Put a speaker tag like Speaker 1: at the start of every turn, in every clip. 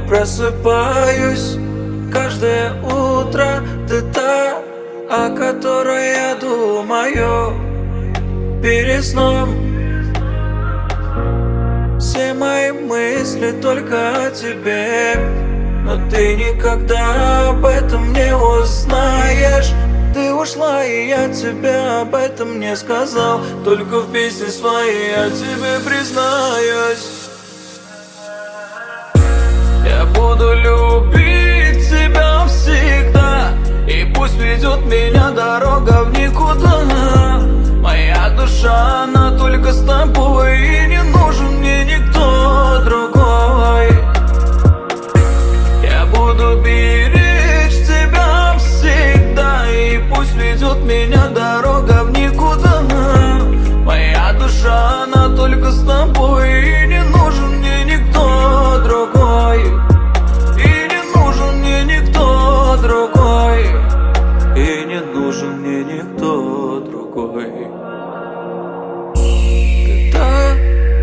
Speaker 1: просыпаюсь каждое утро. Ты та, о которой я думаю перед сном. Все мои мысли только о тебе, но ты никогда об этом не узнаешь. Ты ушла, и я тебе об этом не сказал. Только в песне своей я тебе признаюсь. Я буду любить тебя всегда, и пусть ведет меня дорога в никуда. Моя душа, она только с тобой, и не нужен мне никто другой. Я буду беречь тебя всегда, и пусть ведет меня дорога в никуда. Моя душа, она только с тобой, и не нужен мне никто другой. И не нужен мне никто другой. И не нужен мне никто другой. Ты та,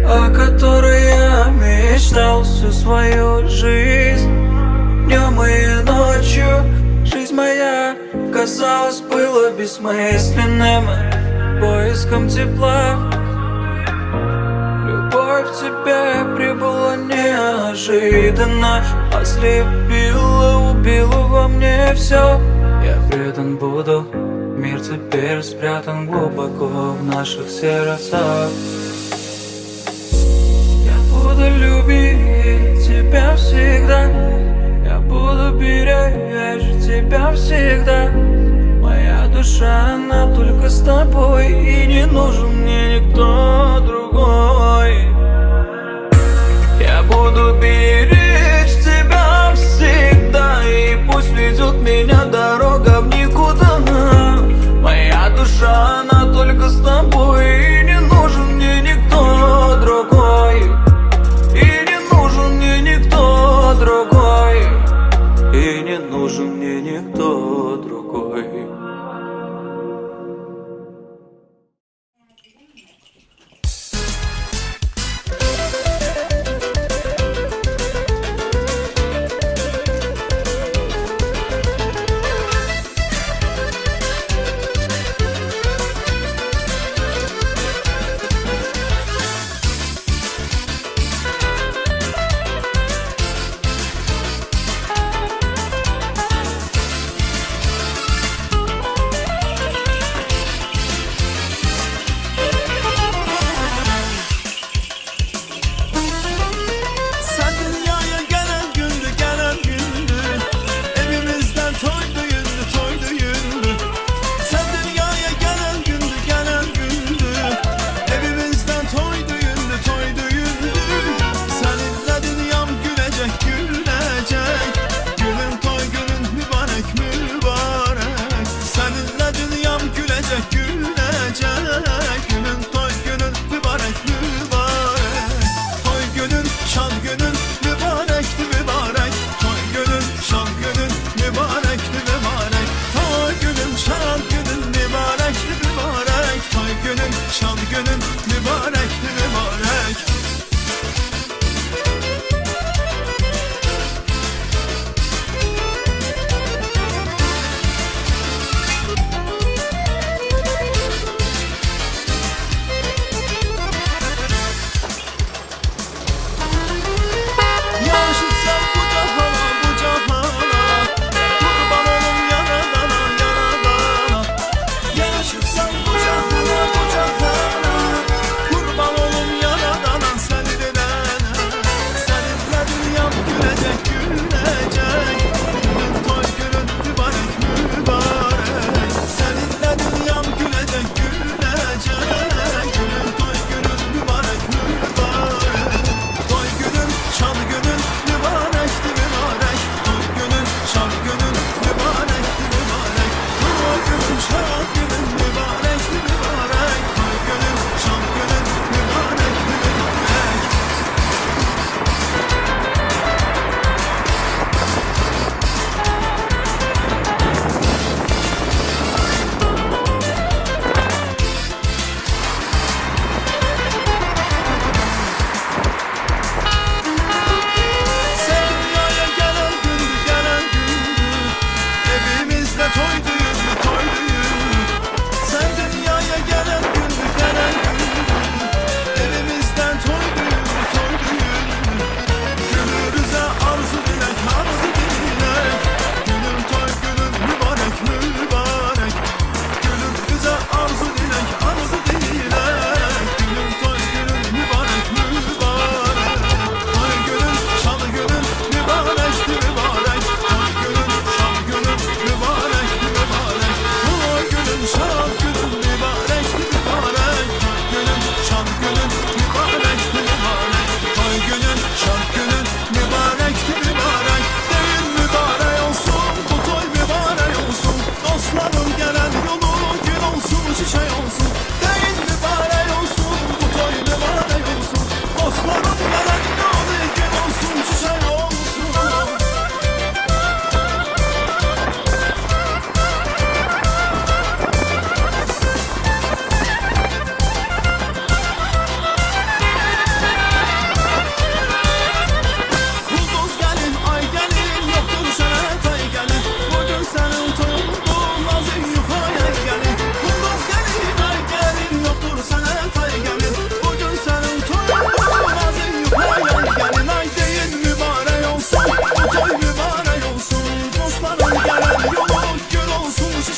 Speaker 1: о которой я мечтал всю свою жизнь. Днем и ночью жизнь моя, казалось, была бессмысленным поиском тепла. Любовь в тебе прибыла неожиданно, ослепила, убила во мне все. Я предан буду, мир теперь спрятан глубоко в наших сердцах. Я буду любить тебя всегда, я буду беречь тебя всегда. Моя душа, она только с тобой, и не нужен мне никто другой. Я буду беречь тебя всегда, и пусть ведет меня дорога в никуда. Моя душа, она только с тобой, и не нужен мне никто другой. И не нужен мне никто другой. И не нужен мне никто другой.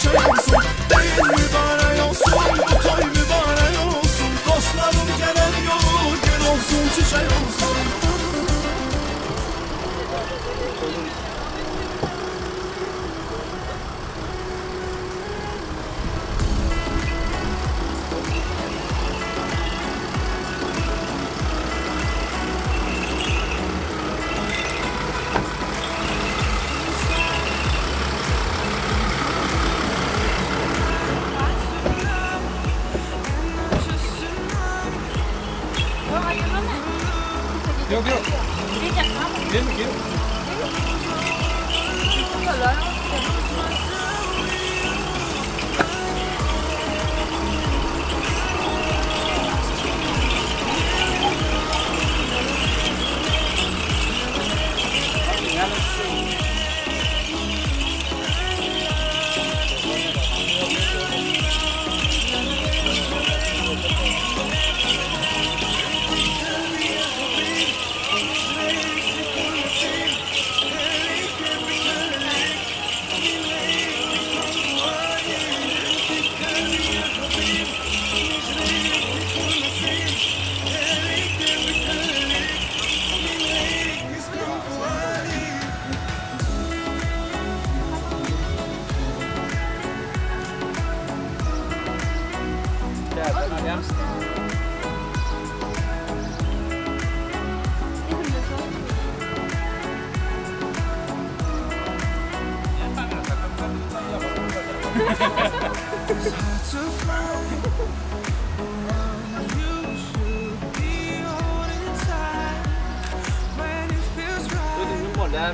Speaker 2: çiçek olsun. Değil mübarek olsun, bu toy mübarek olsun. Dostlarım gelen yolu gül olsun, çiçek olsun.
Speaker 3: Yok yok. Gel mi gel? Där.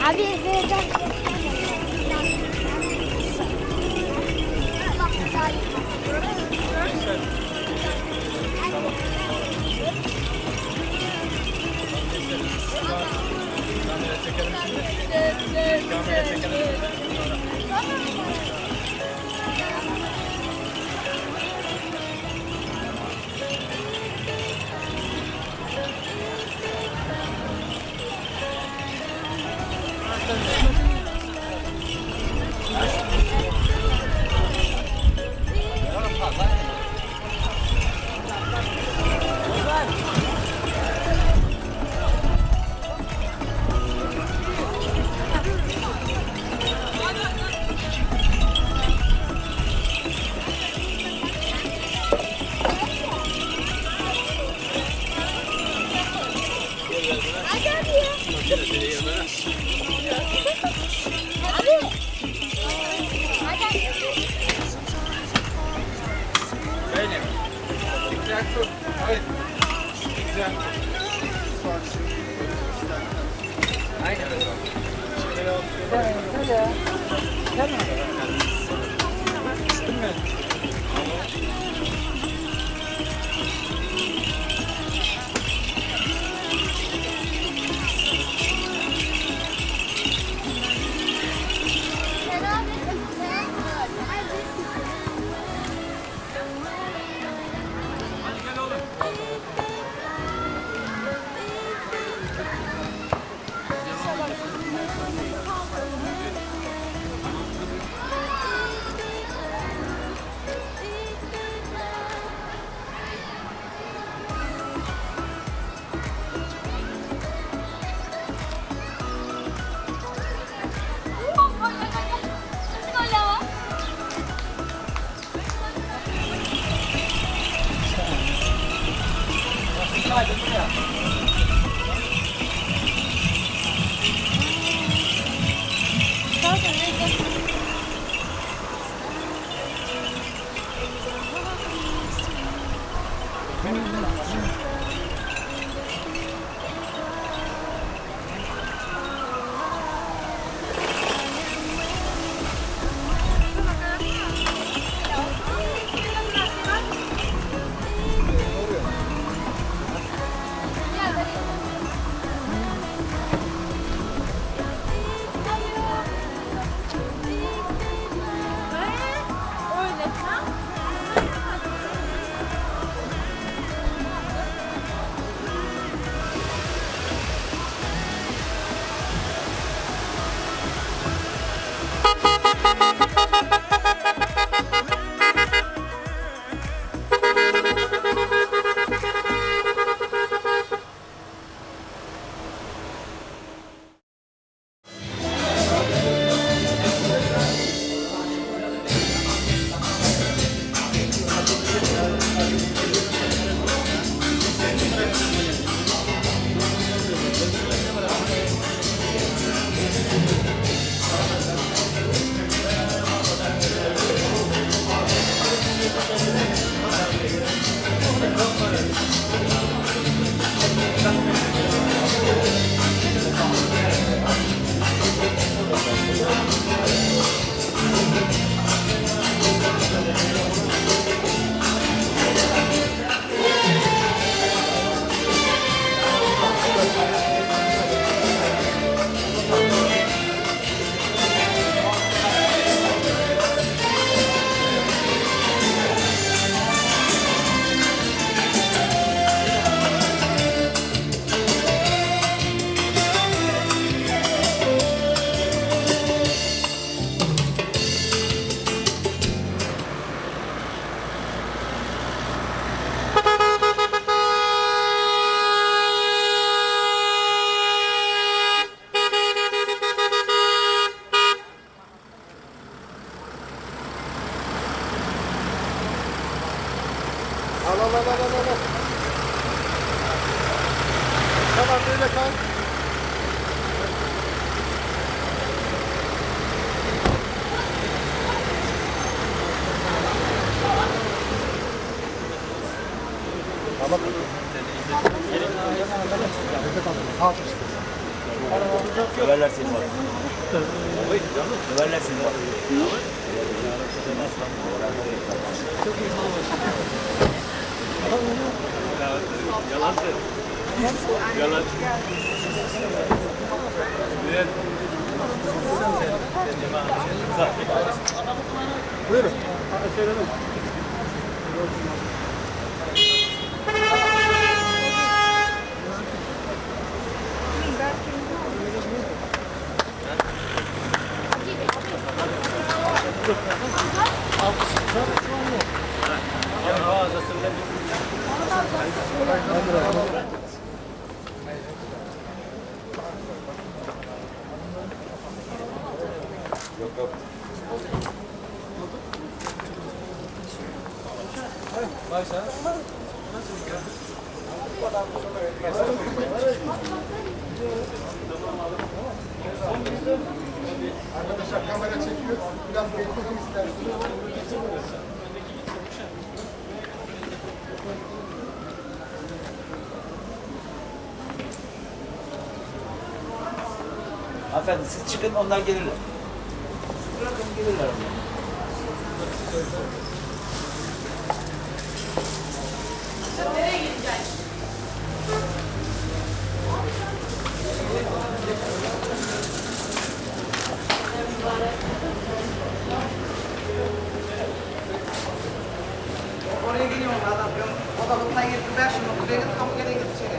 Speaker 4: Abi vereceğim.
Speaker 3: Böyle. Dikkat dur. Hayır. Güzel. Aynen öyle.
Speaker 2: Al. Tamam böyle kal. Tamam.
Speaker 4: Döverler seni bak. Döverler seni bak.
Speaker 3: Yalan.
Speaker 2: Buyurun.
Speaker 5: Arkadaşlar kamera çekiyor. Biraz bekleyelim isterseniz.
Speaker 4: Hanımefendi siz çıkın onlar gelirler. Siz bırakın gelirler onlar.
Speaker 6: Oraya geliyorum adam. O da bundan getir ver şunu. Buraya git kapı gene git içeri.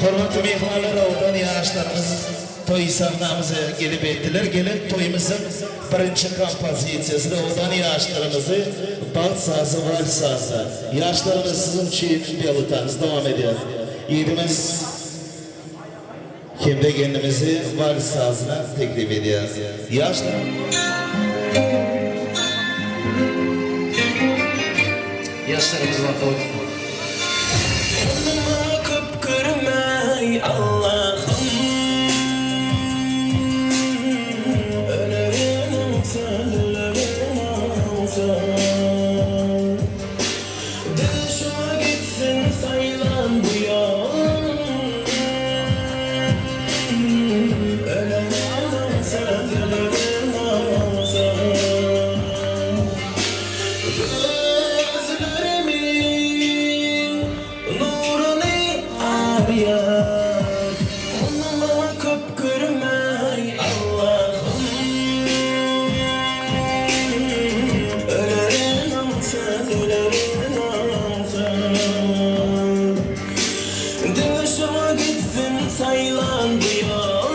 Speaker 7: Hürmetli mehmanlar, oradan yaşlarımız toy sahnamıza gelip ettiler. Gelip toyumuzun birinci kompozisiyasını oradan yaşlarımızı bal sazı, val sazı. Yaşlarımız sizin için belutanız devam ediyor. Yiğidimiz kimde kendimizi val sazına teklif ediyoruz. Yaşlar. Yaşlarımız var.
Speaker 2: Kıpkırmay Allah'ım, ölerim sözlerim olsa. Dışıma gitsin sayılan bu yol, ölerim sözlerim olsa. Gözlerimin nurunu arıyor, onunla kıpkırmay Allah'ım, ölerim sözlerim olsa. Dışıma gitsin sayılan bu yol,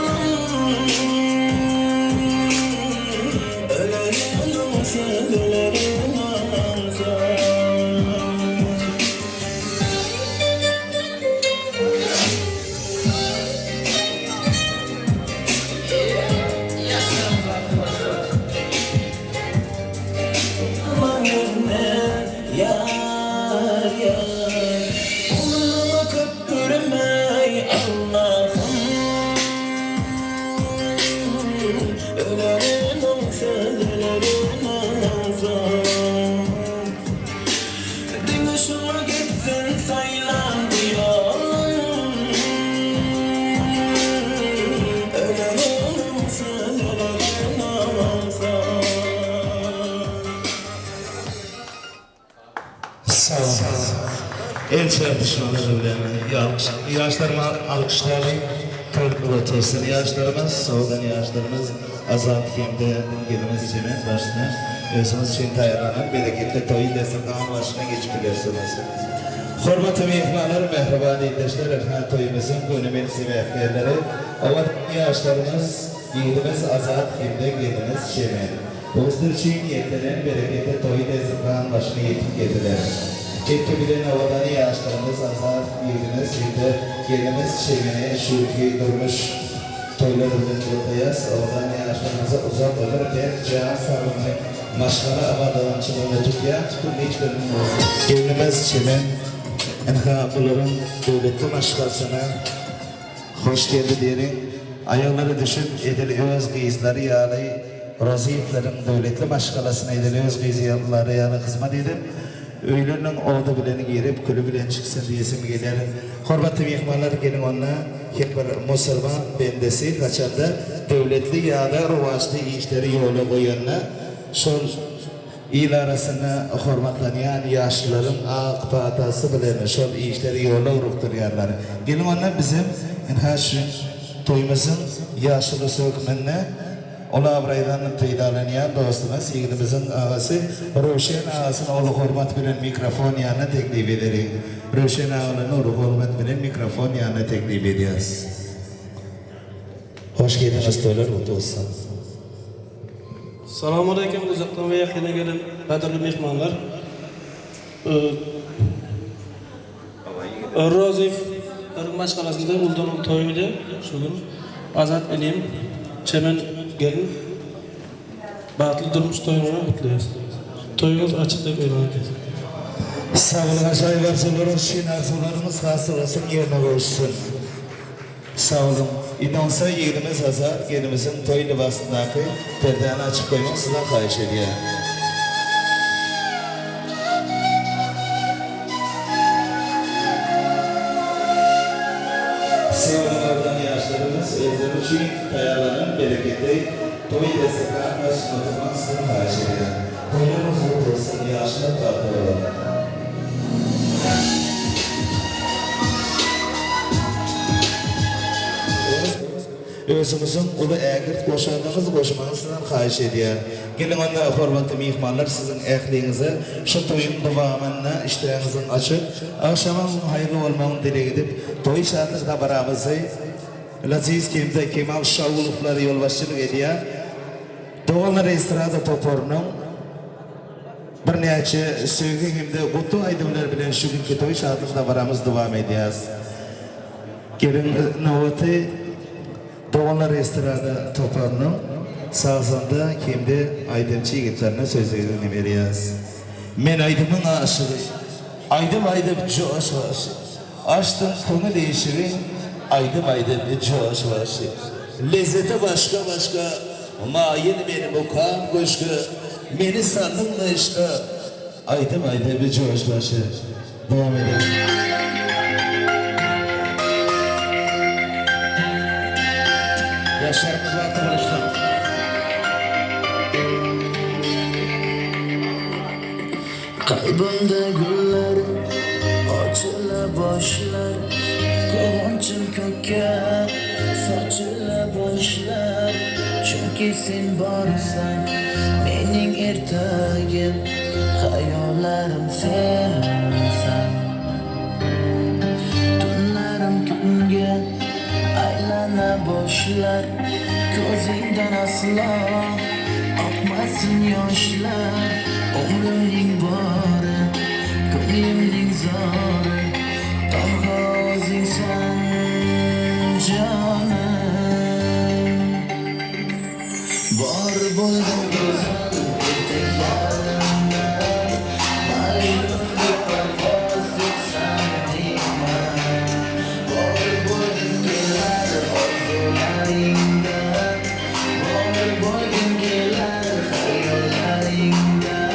Speaker 2: ölerim sözlerim olsa. Yar yar, onunla kıpkırmay Allah'ım, ölerim sözlerim olsa. Dışıma gitsin sayılan bu yol, ölerim sözlerim olsa.
Speaker 7: Sağ olun. El çarpışmaları bilen yaşlarıma alkışlayalım. Torpulu tosun yaşlarımız, soğudan yaşlarımız azat kimde gelimiz içimiz başına özümüz için tayarlanan bereketli toyu destekağın başına geçip gidersiniz. Hormatı mehmanlar, mehriban iddeşler, erhan toyumuzun gönümel sebeplerleri, avat yaşlarımız, yiğidimiz azat kimde gelimiz içimiz. Bozdur için yetlenen bereketli toyu destekağın başına geçip gidiler. Etki bilen avadan yaşlarımız azat yiğidimiz şimdi gelimiz çevine şülki durmuş toylarından kurtayaz. Avadan yaşlarımıza uzak olurken can sarımı maşkara avadalançılığını tutyan tükün hiçbirinin olsun. Gelimiz çemen enhabıların devletli maşkasına hoş geldi diyerek ayakları düşüp edili öz gıyızları yağlayı Roziyetlerin devletli maşkalasına edili öz gıyızları yağlı hizmet edip Öylünün oğda bileni girip külü bilen çıksın diyesim gelir. Hormatlı mehmanlar gelin onunla hep bir Musulman bendesi kaçanda devletli yağda ruvaçlı işleri yolu koyunla şol il arasında hormatlanan yaşlıların ağ patası bilen şol işleri yolu urukturyanlar. Gelin onunla bizim şu toyumuzun yaşlı sökmenine Ola abraydan peydalanayan dostumuz, sevgilimizin ağası Ruşen ağasının oğlu hürmet bilen mikrofon yanına teklif ederek Ruşen ağasının oğlu hürmet bilen mikrofon yanına teklif ediyoruz. Hoş geldiniz toylar, mutlu olsun.
Speaker 8: Selamun Aleyküm, uzaktan ve yakına gelen kadirli mehmanlar. Rozif maşgalasında uldan toyuyla şu gün azat elim çemen gelin batıl durmuş toyuna kutluyoruz. Toyunuz açık dep e'lon edildi.
Speaker 7: Sağ olun, aşağı arzularımız, şirin arzularımız hasıl olsun, yerine koşsun. Sağ olun. İnansa yerimiz hazır, yerimizin toy libasındaki perdeni açık koymak sizden kahiş ediyor. Sevgilerden yaşlarımız özlem için kayalanan bereketli toy destekler başına oturmak sizden kahiş ediyor. Toylarımız mutlu olsun, yaşlar tatlı olalım. Özümüzün ulu əqirt qoşandığınız qoşmanızdan xahiş ediyor. Gelin onda hormatlı mehmanlar sizin əhliyinize şu toyun devamına işlerinizin açık, akşamın hayırlı olmağını dile edip toy şartlıkta baramızı Laziz Kem'de Kemal Şavulufları yolbaşçılık ediyor. Doğanlar Estrada Topor'un bir neçe sevgi hem de kutu aydımlar bilen şu günkü toy şartlıkta baramız devam ediyoruz. Gelin Novati Doğanlar Estrada Topar'ın sağsında kimde aydımçı yigitlerine sözlerini veriyoruz. Men aydımın aşığı, aydım coş başı. Açtım konu değişiri, aydım coş başı. Lezzeti başka, mayin benim okam koşku, beni sandın mı işte, aydım coş başı. Devam edelim. Yaşlarımız var arkadaşlar.
Speaker 9: Kalbimde güller açıla başlar, kıvancım köke saçıla başlar. Çünkü sen varsan benim ertagim, hayallerim sensen. Tunlarım günge aylana başlar, gözünden asla akmasın yaşlar. Ömrümün barı, gönlümün zarı, dalgazın sen canım. Var boydum güzel eteklerimden, malum bir parfaz etsen değmem. Var boydum gelir arzularımdan, var boydum gelir hayallerimden.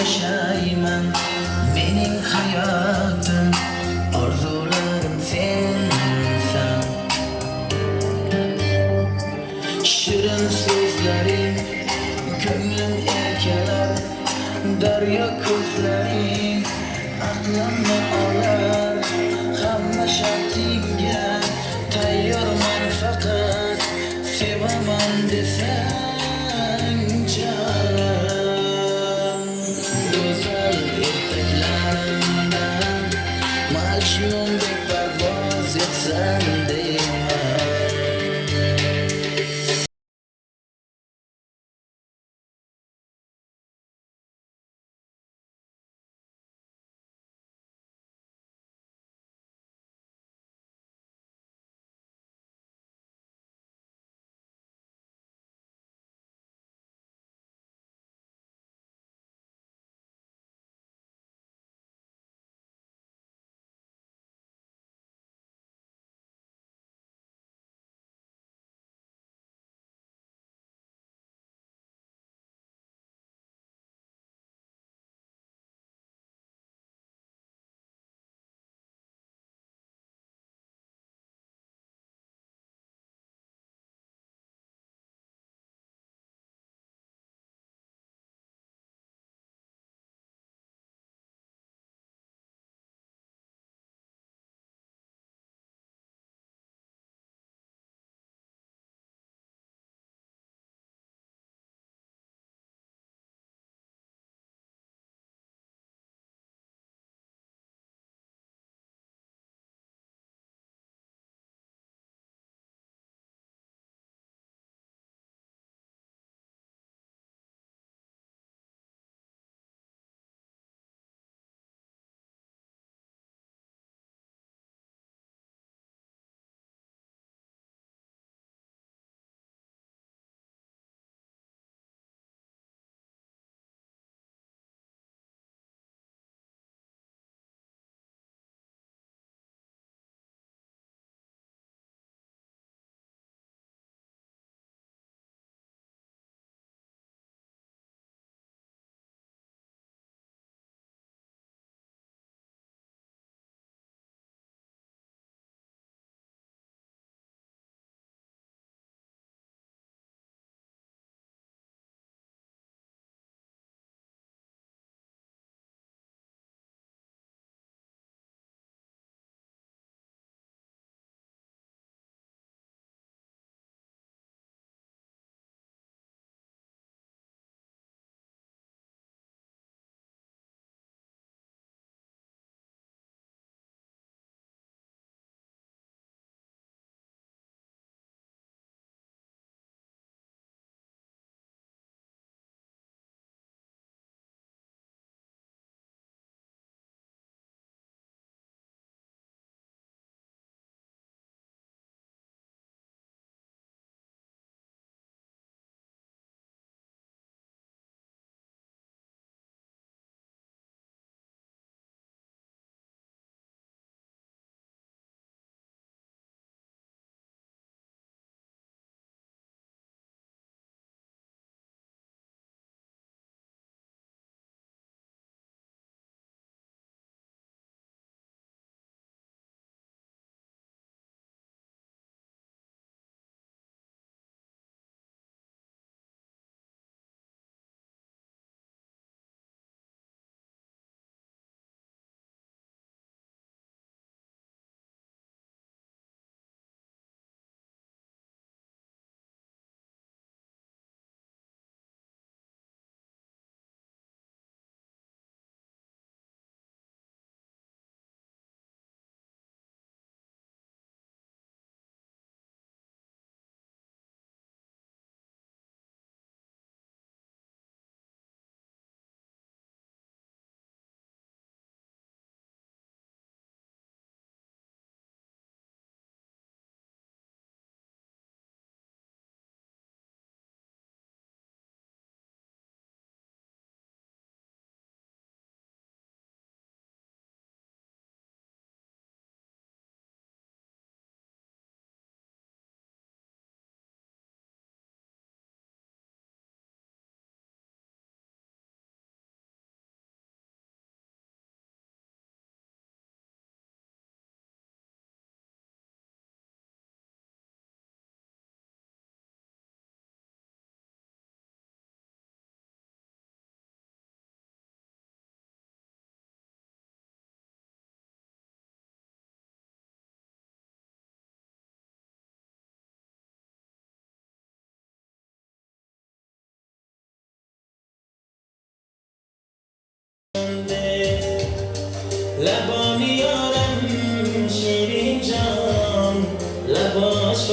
Speaker 9: yashayman mening hayotim orzularim sensan shirin so'zlaring ko'nglim erkalar daryo ko'zlaring aqlimni olar hamma shartingga tayyorman faqat sevaman desang jonim go'zal ertaklarimda majnundek parvoz etsam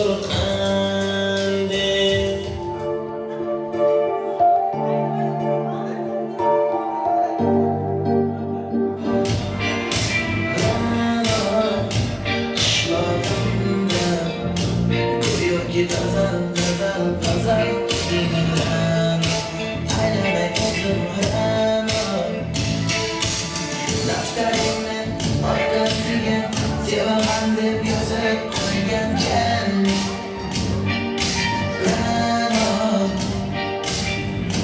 Speaker 7: qo'rqandim. Qishlog'imda go'yoki g'azal, g'azal, g'azal kuylagan. Aylanay o'zim hayron. Daftarimni orqasiga sevaman deb yozib qo'ygankan.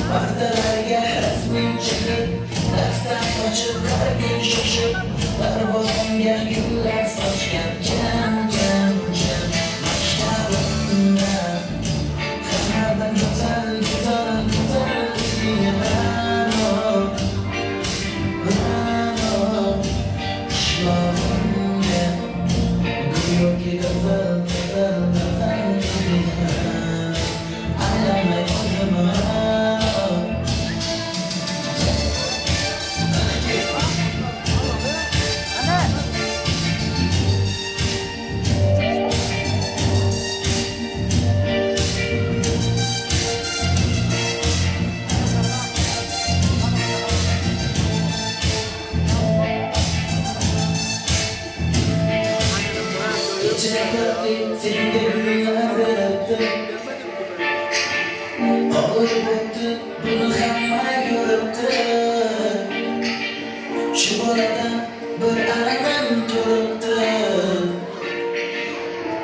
Speaker 7: Partalarga rasming chiqib, daftar ochib qargin shoshib, darvozamga gullar sochgan jam jam jam. Maktabimda hammadan go'zal go'zal go'zal qishlog'imga go'yoki g'azal g'azal g'azal kuylagan. Aylanay o'zim senga gullar beribdi. Og'ir bo'pti, buni hamma ko'ribdi. Shu bolada bir alamim turibdi.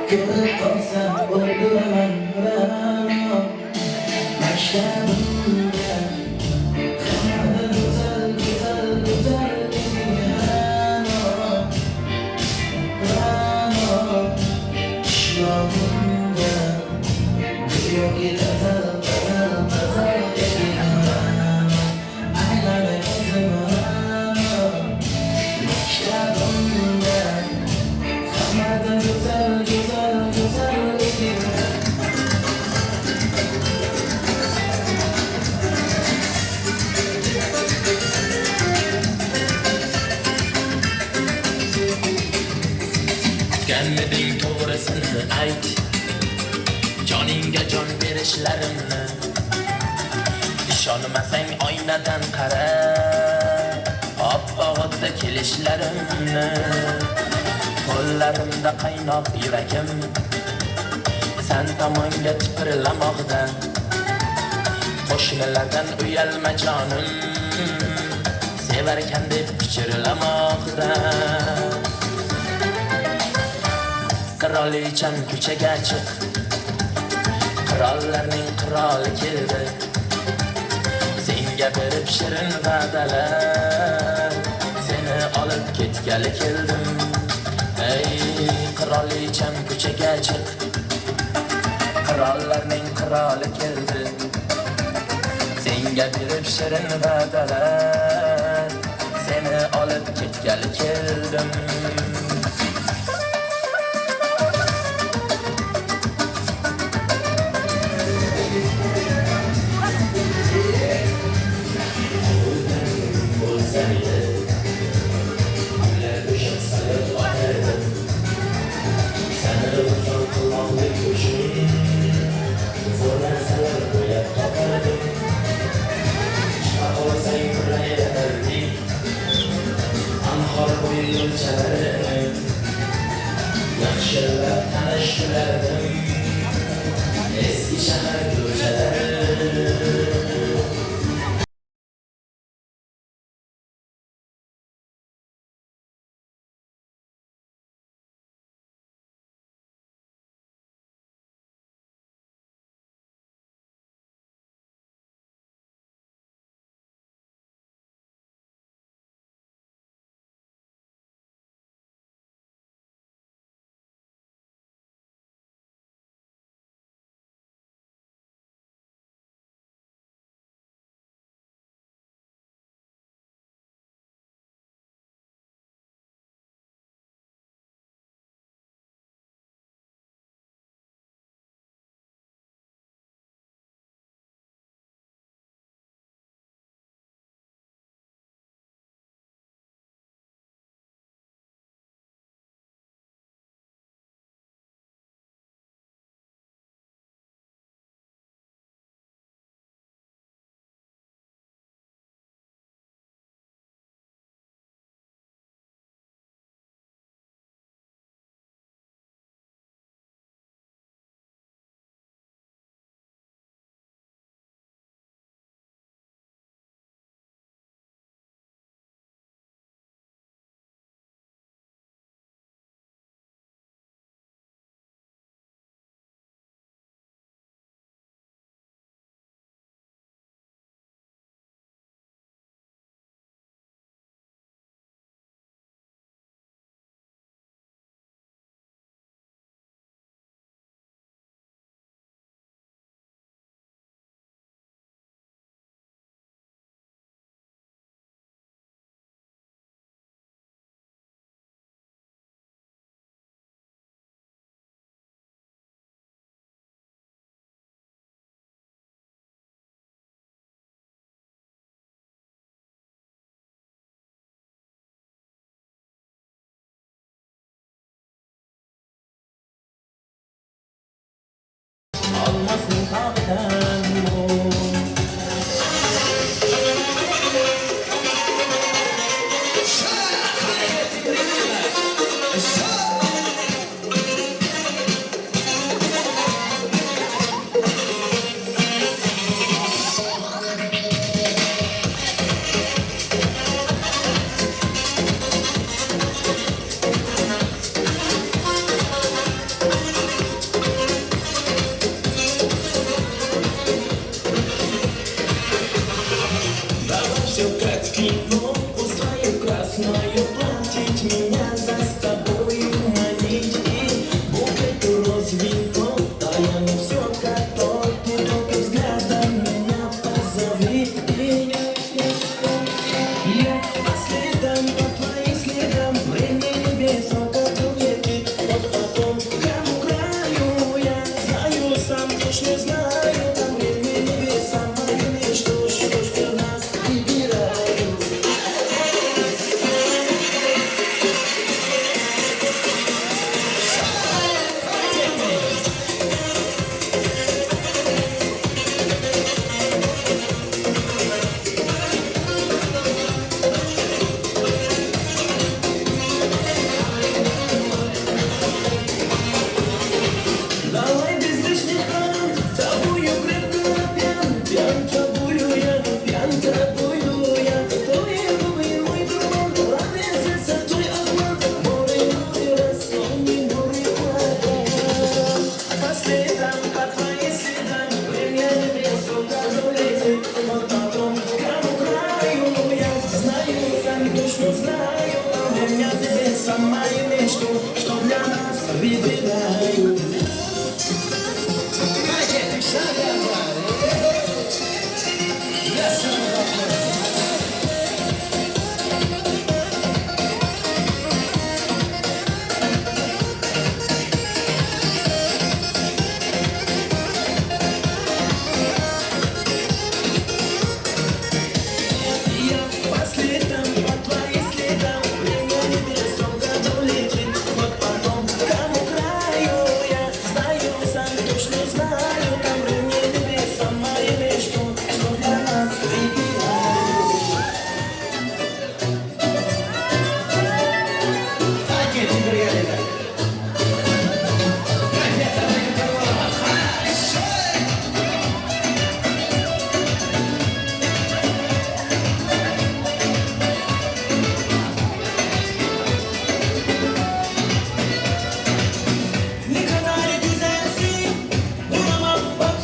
Speaker 7: Ko'rib qolsam o'ldiraman Ra'no. Maktabimda hammadan go'zal, go'zal, go'zal qishlog'imda go'yoki g'azal, g'azal, g'azal kuylagan. Aylanay o'zim maktabimda hammadan go'zal, go'zal, go'zal kuylagan. Kutganmiding to'g'risini ayt, joningga jon berishlarimni. Ishonmasang oynadan qara, oppoqda kelishlarimni. Qo'llarimda qaynoq yuragim san tomonga tipirlamoqda. Qo'shnilardan uyalma jonim, sevarkan deb pichirlamoqda. Qirolicham ko'chaga chiq, qirollarning qiroli keldi. Senga berib shirin va'dalar, seni olib ketgali keldim. Ey qirolicham ko'chaga chiq, qirollarning qiroli keldi. Senga berib shirin va'dalar, seni olib ketgali keldim. Yaxshilab tanishtirdim eski shahar ko'chalari.
Speaker 9: olmasın tavdan bu. Давай все как в кино, пустая красная, платить меня за с тобою манить. И букету роз вино, да я не все как то, ты только взглядом меня позови. Я по следам, по твоим следам, время небес, как летит. Вот потом кому краю, я знаю, сам точно знаю, там время небес, самое что ж нас выбираю. Давай без лишних ран, тобою крепко пьян, пьян тобою я, твои губы мой дурман, радуется твой обман, море рассольный, море вода. По следам, по твоим следам, время небес, куда летит, вот потом кому краю я, знаю, сам точно знаю, там время небес, самое мечту, что для нас выбираю. Я по следам, по твоим следам, время небес, году летит, вот потом кому краю я, знаю, сам точно знаю, там время небес, самое мечту, что для нас выбираю. Ne kadar güzelsin, bulamam bak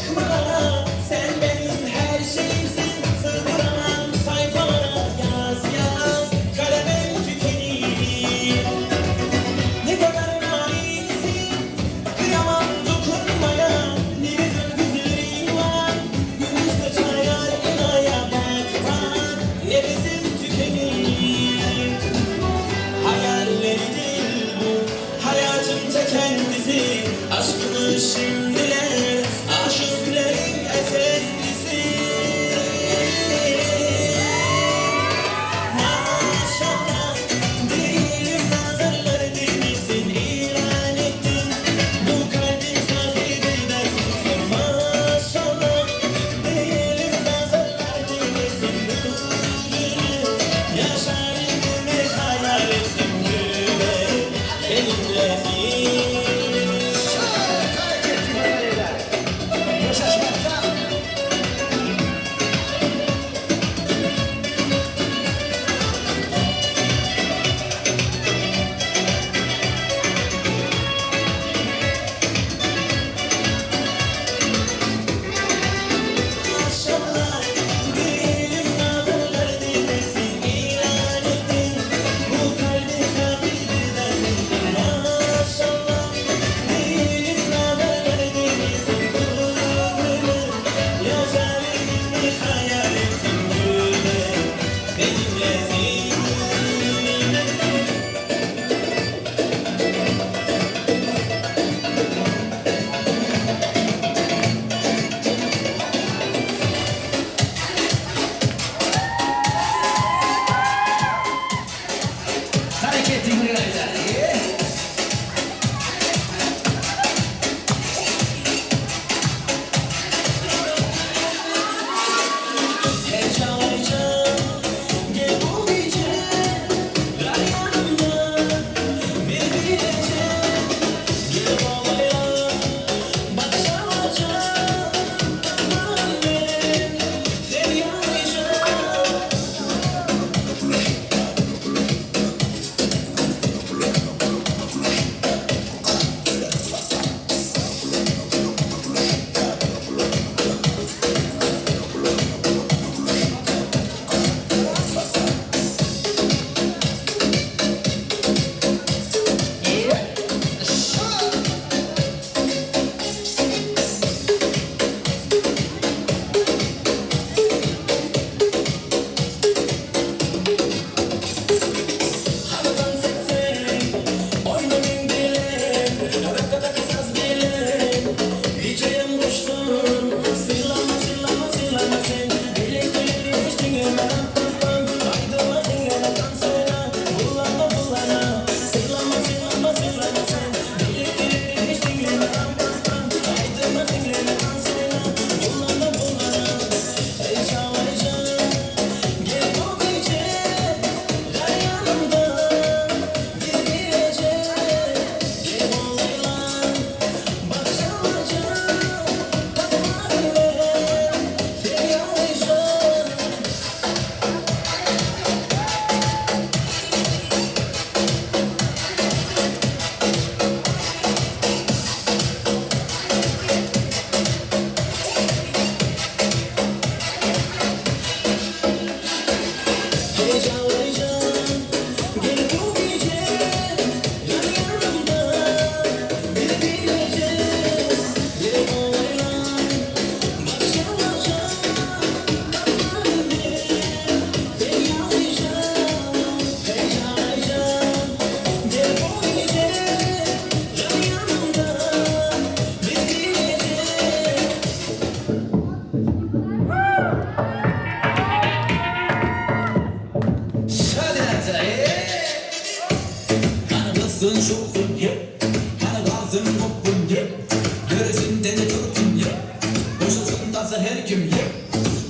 Speaker 9: erkim ye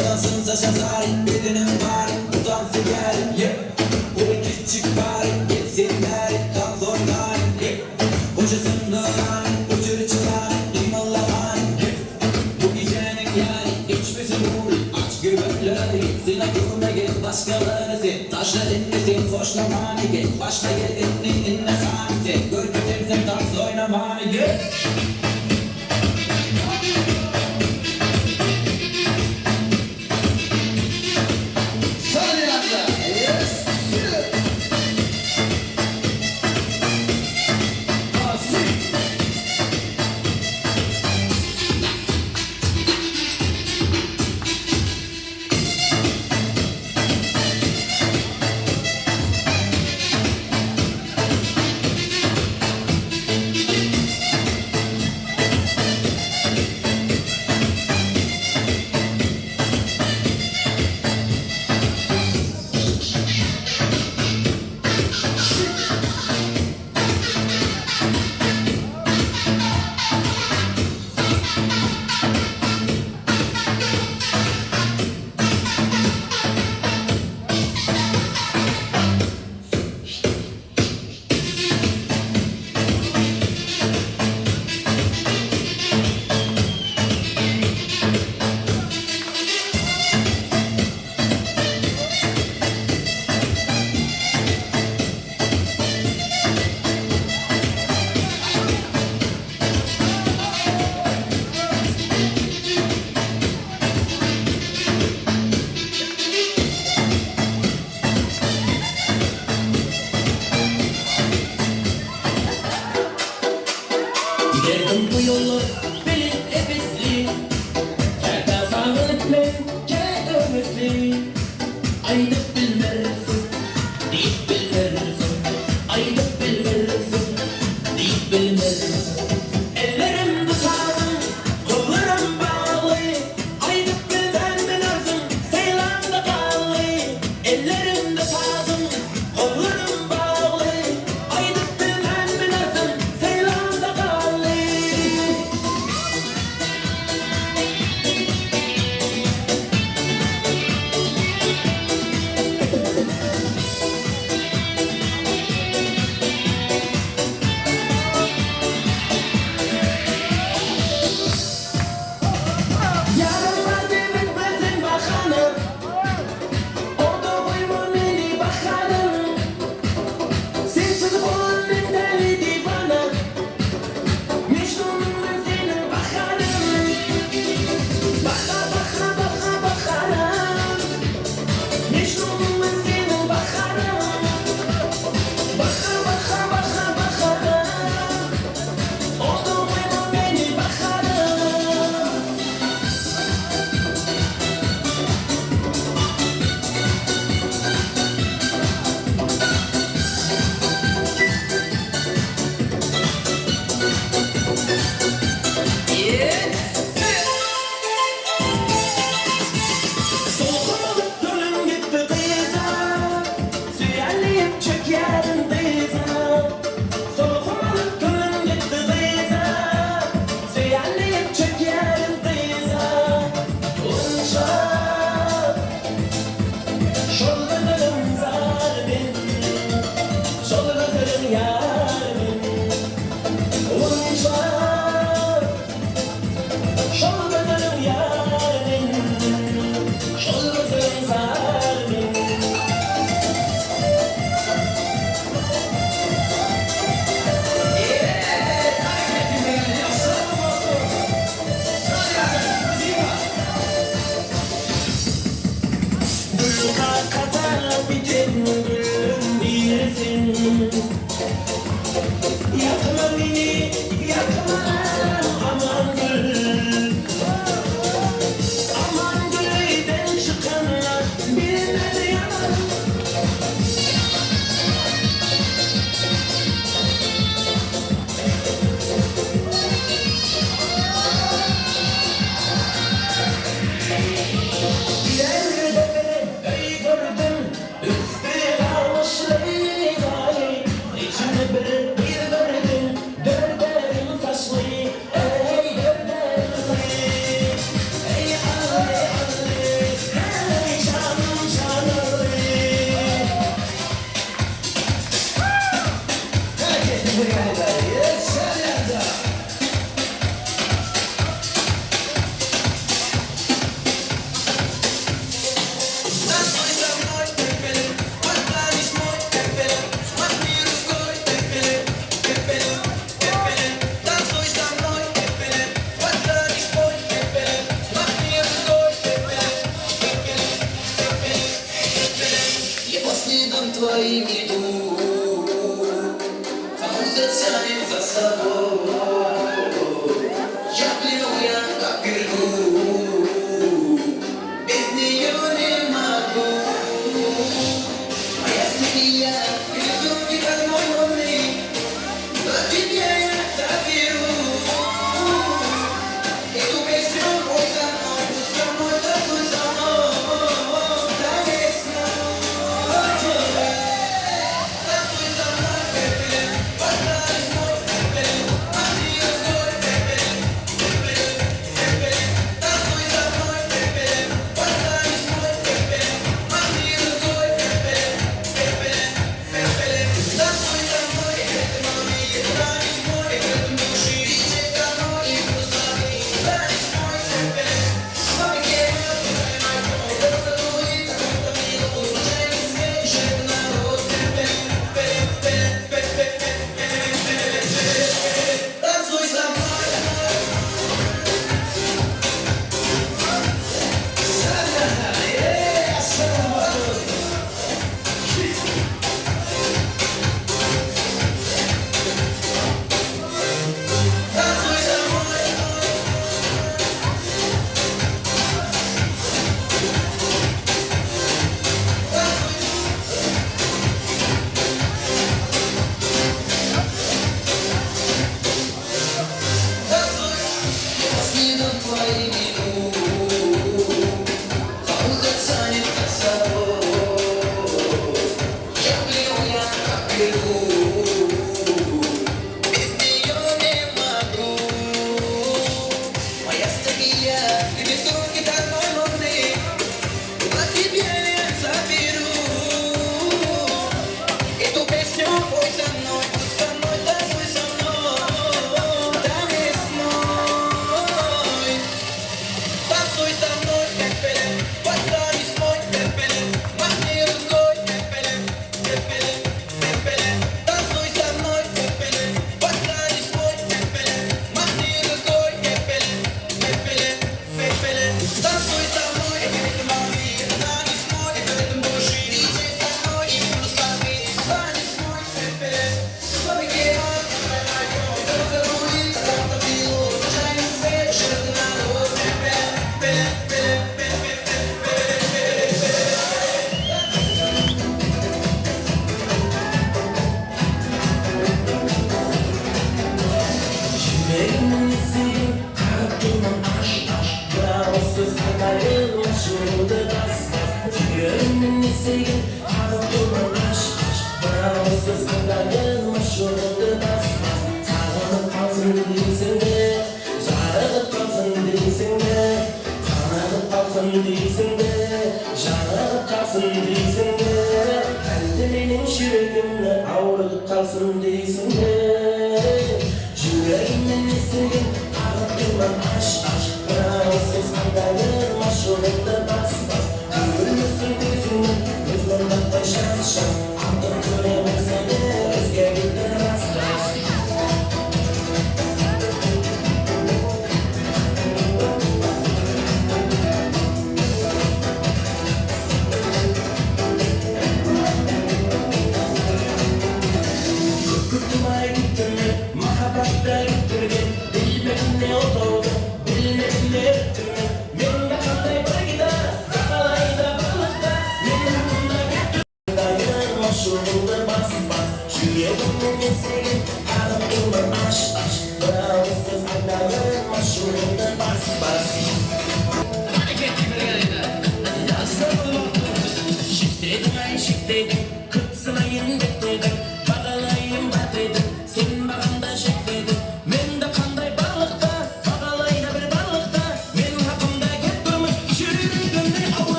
Speaker 9: Anansın saçan zalim bedenim var Utan sigarim ye Bu küçük bari Geçsinler Dans oynar ye Hocasında lan Uçur çılan İmallahan ye Bu gecenin yani Hiçbirisi vur Aç göbekleri Gitsin aklıma git başkaları sen Taşla dinlesin Foşlamanı git Başla gel etni inne hamisi Gör kötürsen dans oynamanı git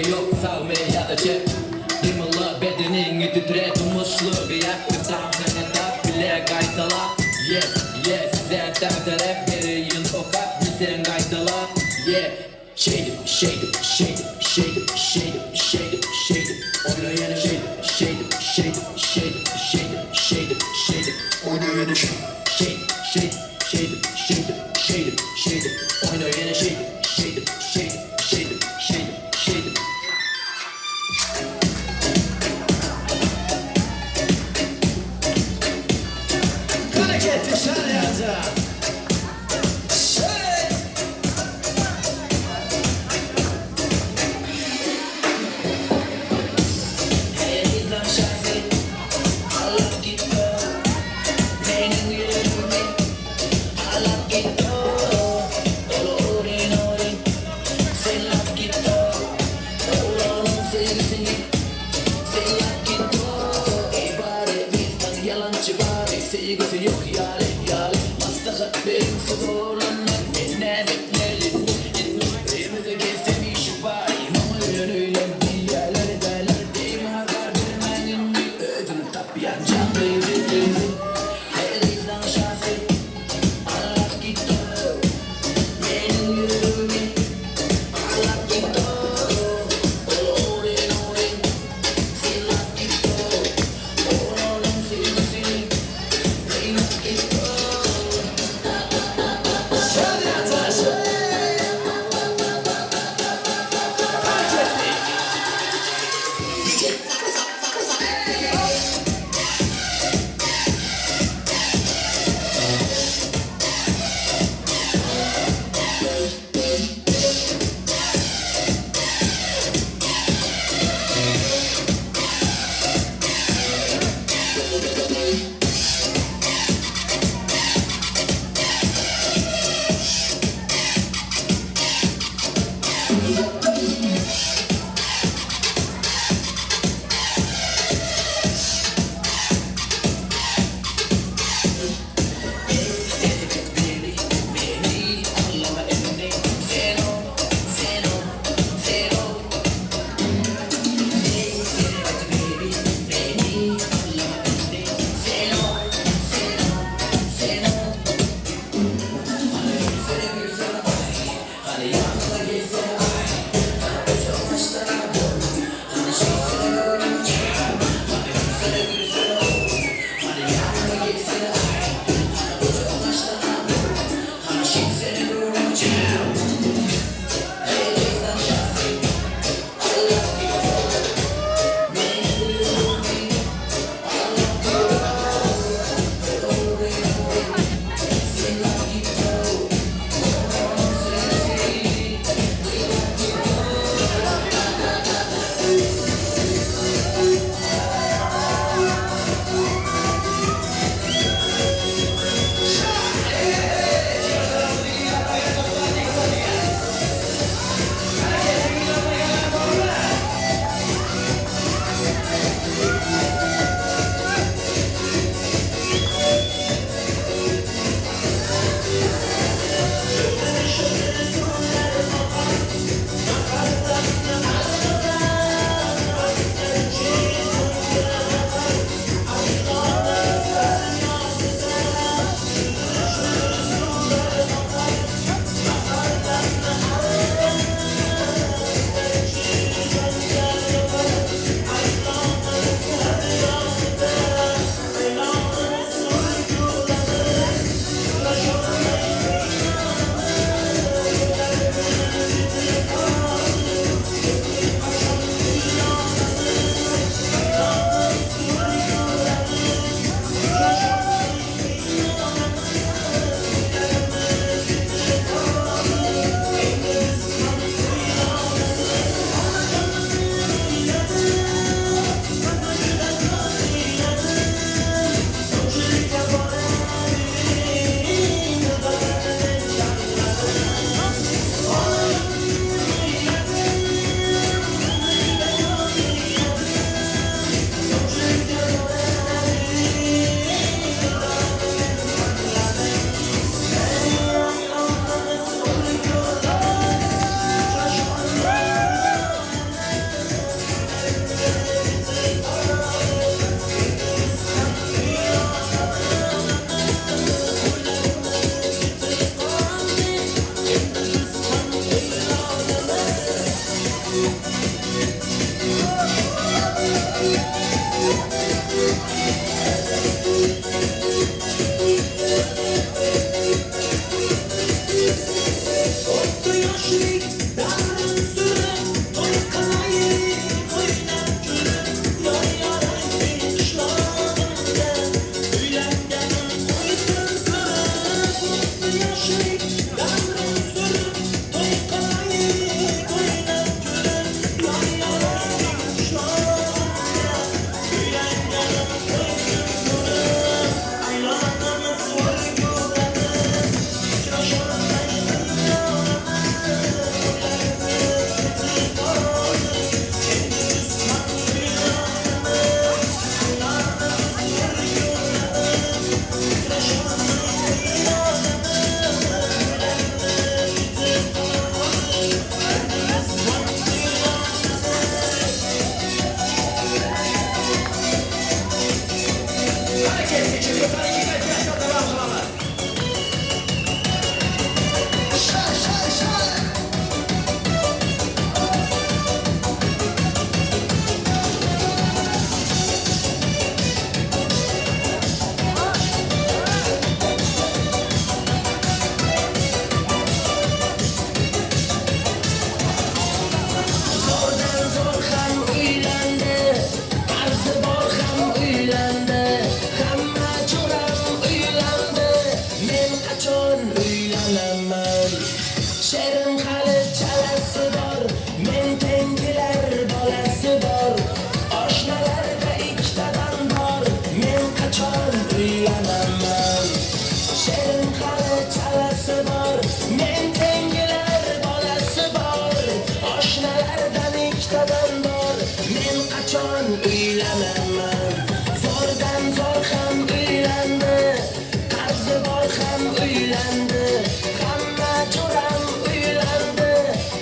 Speaker 9: Yok sağ mı ya da çek Limonla bedenin titre Tumuslu bir yak Bile kaytala Yeah, yeah Size terterep Geriyin tokat Bilsen kaytala Yeah Şeydim, şeydim, şeydim, şeydim, şeydim, şeydim, şeydim Oynayanı şeydim, şeydim, şeydim, şeydim, şeydim, şeydim, şeydim Oynayanı şeydim, şeydim, şeydim, şeydim, şeydim, şeydim Oynayanı şeydim, şeydim, şeydim, şeydim, şeydim, şeydim
Speaker 7: Hareketli şarjı.
Speaker 9: Elden şahsi Allah gitti Benim yüreğimi Allah gitti Olorin orin Selam gitti Olanın sevgisini Selam gitti İbare bizden yalancı bari Sevgisi yok yare yare Maslahat benim sızorlanlar Ne beklerim Evimize gezsem işi var İmam öyle bir yerlere derler Değil mi hakar vermenin Ödüm tapyan can beyzi Elimden şahsi Allah gitti Benim yüreğimi Allah gitti Orin orin Selam gitti Oranın sevgisini Selam gitti Selam Zordan zor ham uylandi, qarzi bor ham uylandi, hamma jo'ram uylandi, men qachon uylanaman? Sherim hali chalasi bor, men tengilar bolasi bor, oshnalarda ikkitadan bor, men qachon uylanaman? Sherim hali chalasi bor, men tengilar bolasi bor, oshnalardan ikkitadan bor, men qachon uylanaman? Zordan zor ham uylandi, qarzi bor ham uylandi, hamma jo'ram uylandi,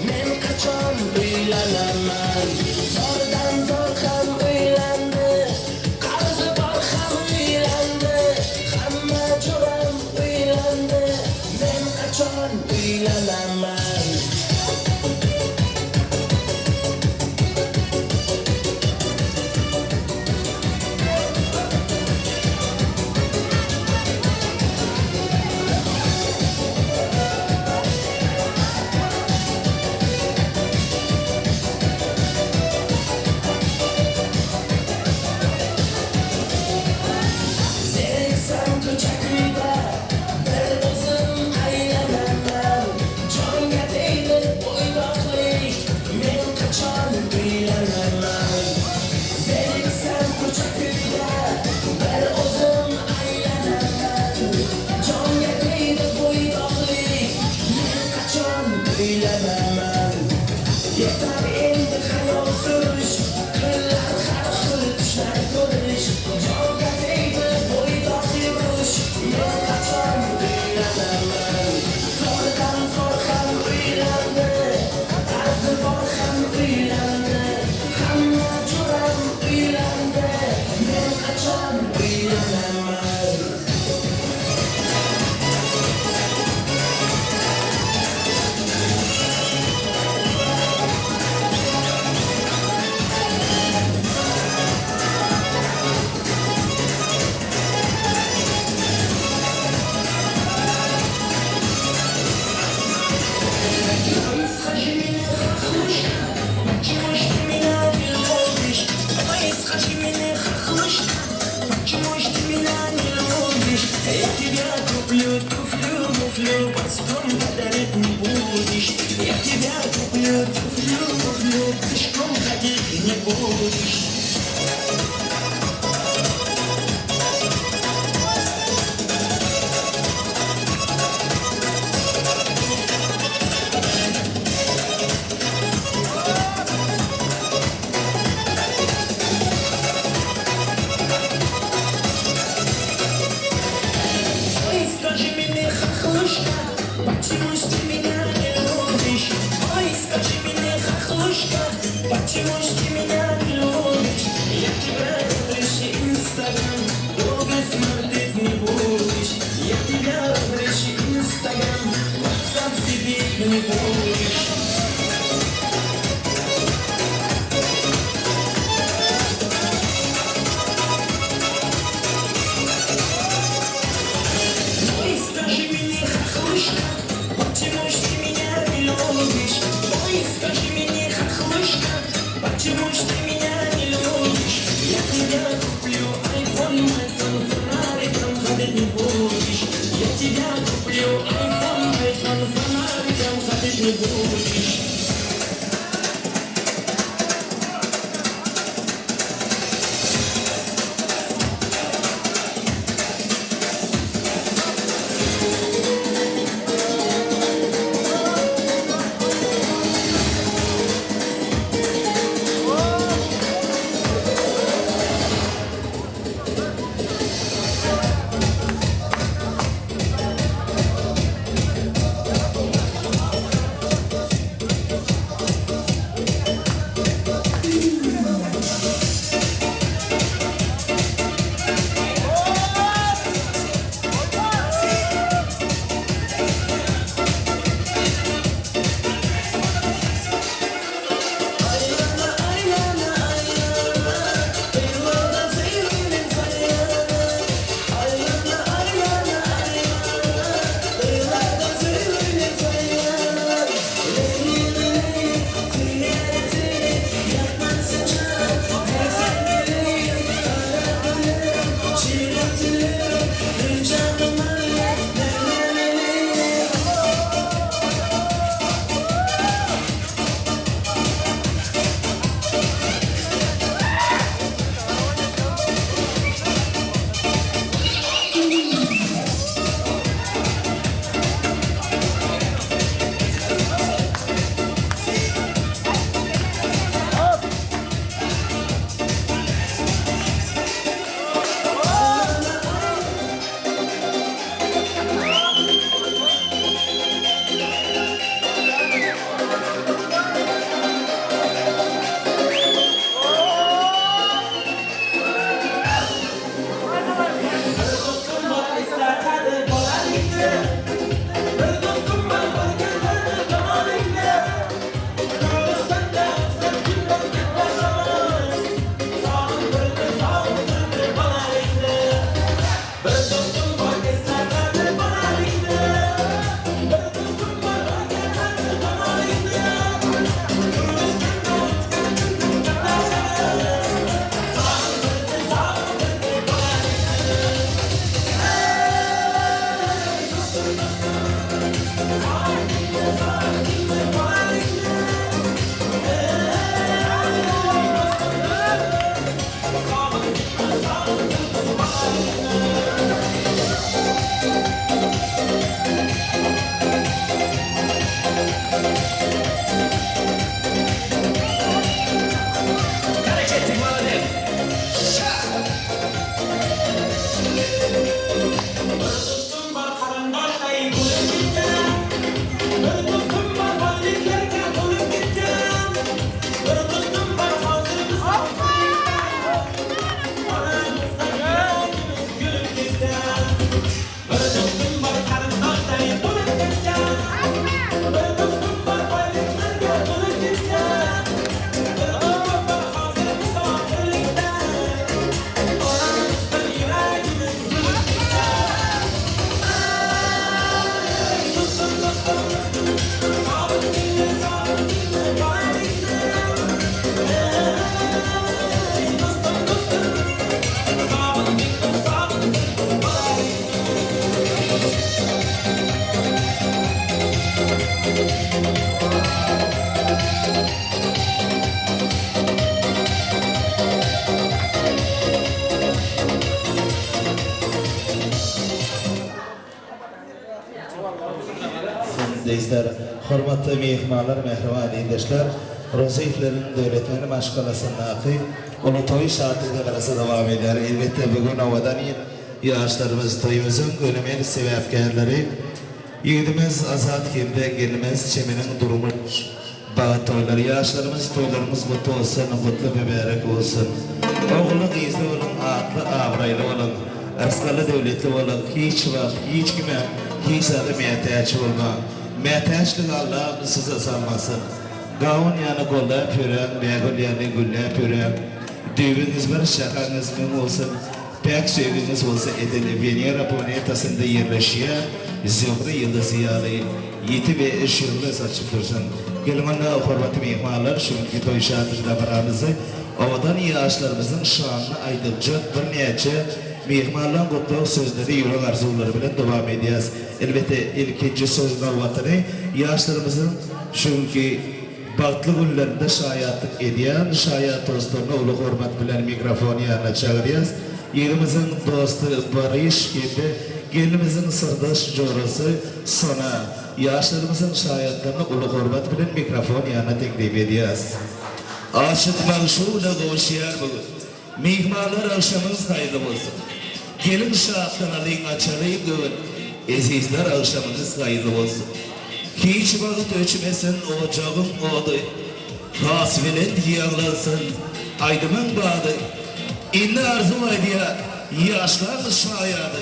Speaker 9: men qachon uylanaman? Zordan zor ham uylandi, qarzi bor ham uylandi, hamma jo'ram uylandi, men qachon uylanaman? Zeriksam ko'chak uyda bir o'zim aylanaman, jonga tegdi bo'ydoqlik, men qachon uylanaman? Zeriksam ko'chak uyda bir o'zim aylanaman, jonga tegdi bo'ydoqlik, men qachon uylanaman? Yetar endi xayol surish, kunlar har xil tushlar ko'rish, jonga tegdi bo'ydoq yurish, men qachon uylanaman? Zordan zor ham uylandi, qarzi bor ham uylandi, hamma jo'ram uylandi, men qachon uylanaman? Скажи мне, хохлушка, почему ж ты меня не любишь? Ой, скажи мне, хохлушка, почему ж ты меня не любишь? Я тебя куплю, туфлю, муфлю, постом подарить не будешь. Я тебя куплю, туфлю, муфлю, пешком ходить не будешь. Ой, скажи мне, хохлушка, почему ж ты меня не любишь? Ой, скажи мне, хохлушка, почему ж ты меня не любишь? Я тебя разрешу Инстаграм, долго смотреть не будешь. Я тебя разрешу Инстаграм, WhatsApp сидеть не будешь. Ой, скажи мне, хохлушка, почему ж ты меня не любишь? Ой, скажи мне, хохлушка, почему ж ты меня не любишь? Я тебя куплю, айфон, фонариком ходить не будешь. Я тебя куплю, айфон, фонариком ходить не будешь. dostum var karandaştay bulup gittim. Bir dostum var balliklerge bulup gittim. Bir dostum var hazır kısafayda. Aramızda gülüp gittim. Bir dostum var karandaştay bulup gittim. Bir dostum var balliklerge bulup gittim. Bir dostum var hazır kısafayda. Aramızda yüreğimiz gülüp gittim. Dostum dostum, sabır dinle, bana dinle. Dostum dostum, sabır dinle, bana dinle.
Speaker 7: Sizler, hürmetli mehmanlar, mehriban dindaşlar, Roziflerin devletmeni maşgalasındaki Ulutoy şartlığı arası devam eder. Elbette bugün havadan yaşlarımız toyumuzun önümel sebepkarları yiğidimiz Azat Kem'de gelmez çeminin durumu bağıt toyları. Yaşlarımız toylarımız mutlu olsun, mutlu mübarek olsun. Oğlu gizli olun, aklı avraylı olun, askalı devletli olun. Hiç var, hiç kime, hiç adı mehtaç olma. Mehtaçlık Allah'ım size sanmasın. Gavun yanı kolla pürem, begul yanı gülle pürem. Düğünüz var, şakanız mı olsun. Pek sevginiz olsa edili. Venera planetasında yerleşiyor. Zöhre yıldızı yalı. Yeti ve ışığını saçıp dursun. Gelin ona hürmetli mehmanlar, şimdiki toy şartında baramızı, avadan yaşlarımızın şanını aydıkça bir niyetçe mehmanlar kutlu sözleri, yürek arzuları bilen devam edeceğiz. Elbette ikinci söz navbatını yaşlarımızın çünkü baklı günlerinde şayatlık ediyen, şayat dostlarına ulu hürmet bilen mikrofonu yanına çağırıyoruz. Yerimizin dostu Barış gibi, gelimizin sırdaş jorası Sona, yaşlarımızın şayatlarına ulu hürmet bilen mikrofonu yanına teklif ediyoruz. Aşık Manşur'la koşuyor bugün. Mihmanlar akşamınız hayırlı olsun. Gelin şahattan alayım açalayım gün. Ezizler akşamınız hayırlı olsun. Hiç vakit ölçmesin ocağım oğdu. Hasbilen yağlansın aydımın bağdı. İnne arzu aydıya yaşlar şayadı.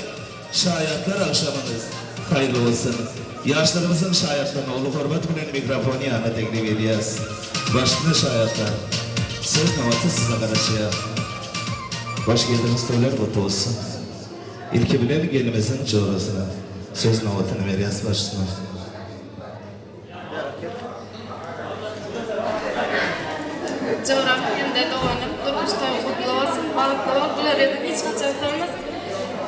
Speaker 7: Şayatlar akşamınız hayırlı olsun. Yaşlarımızın şayatlarına ulu hürmet bilen mikrofonu yanına teklif ediyoruz. Başına şayatlar. Söz navatı size karışıyor. Hoş geldiniz toylar kutlu olsun. İlki bilen gelimizin coğrasına. Söz navatını veriyoruz başına.
Speaker 10: Coğrafyamda doğanım, durmuştan kutlu olsun, balıklı ol, bular edip hiç kaçırtılmaz.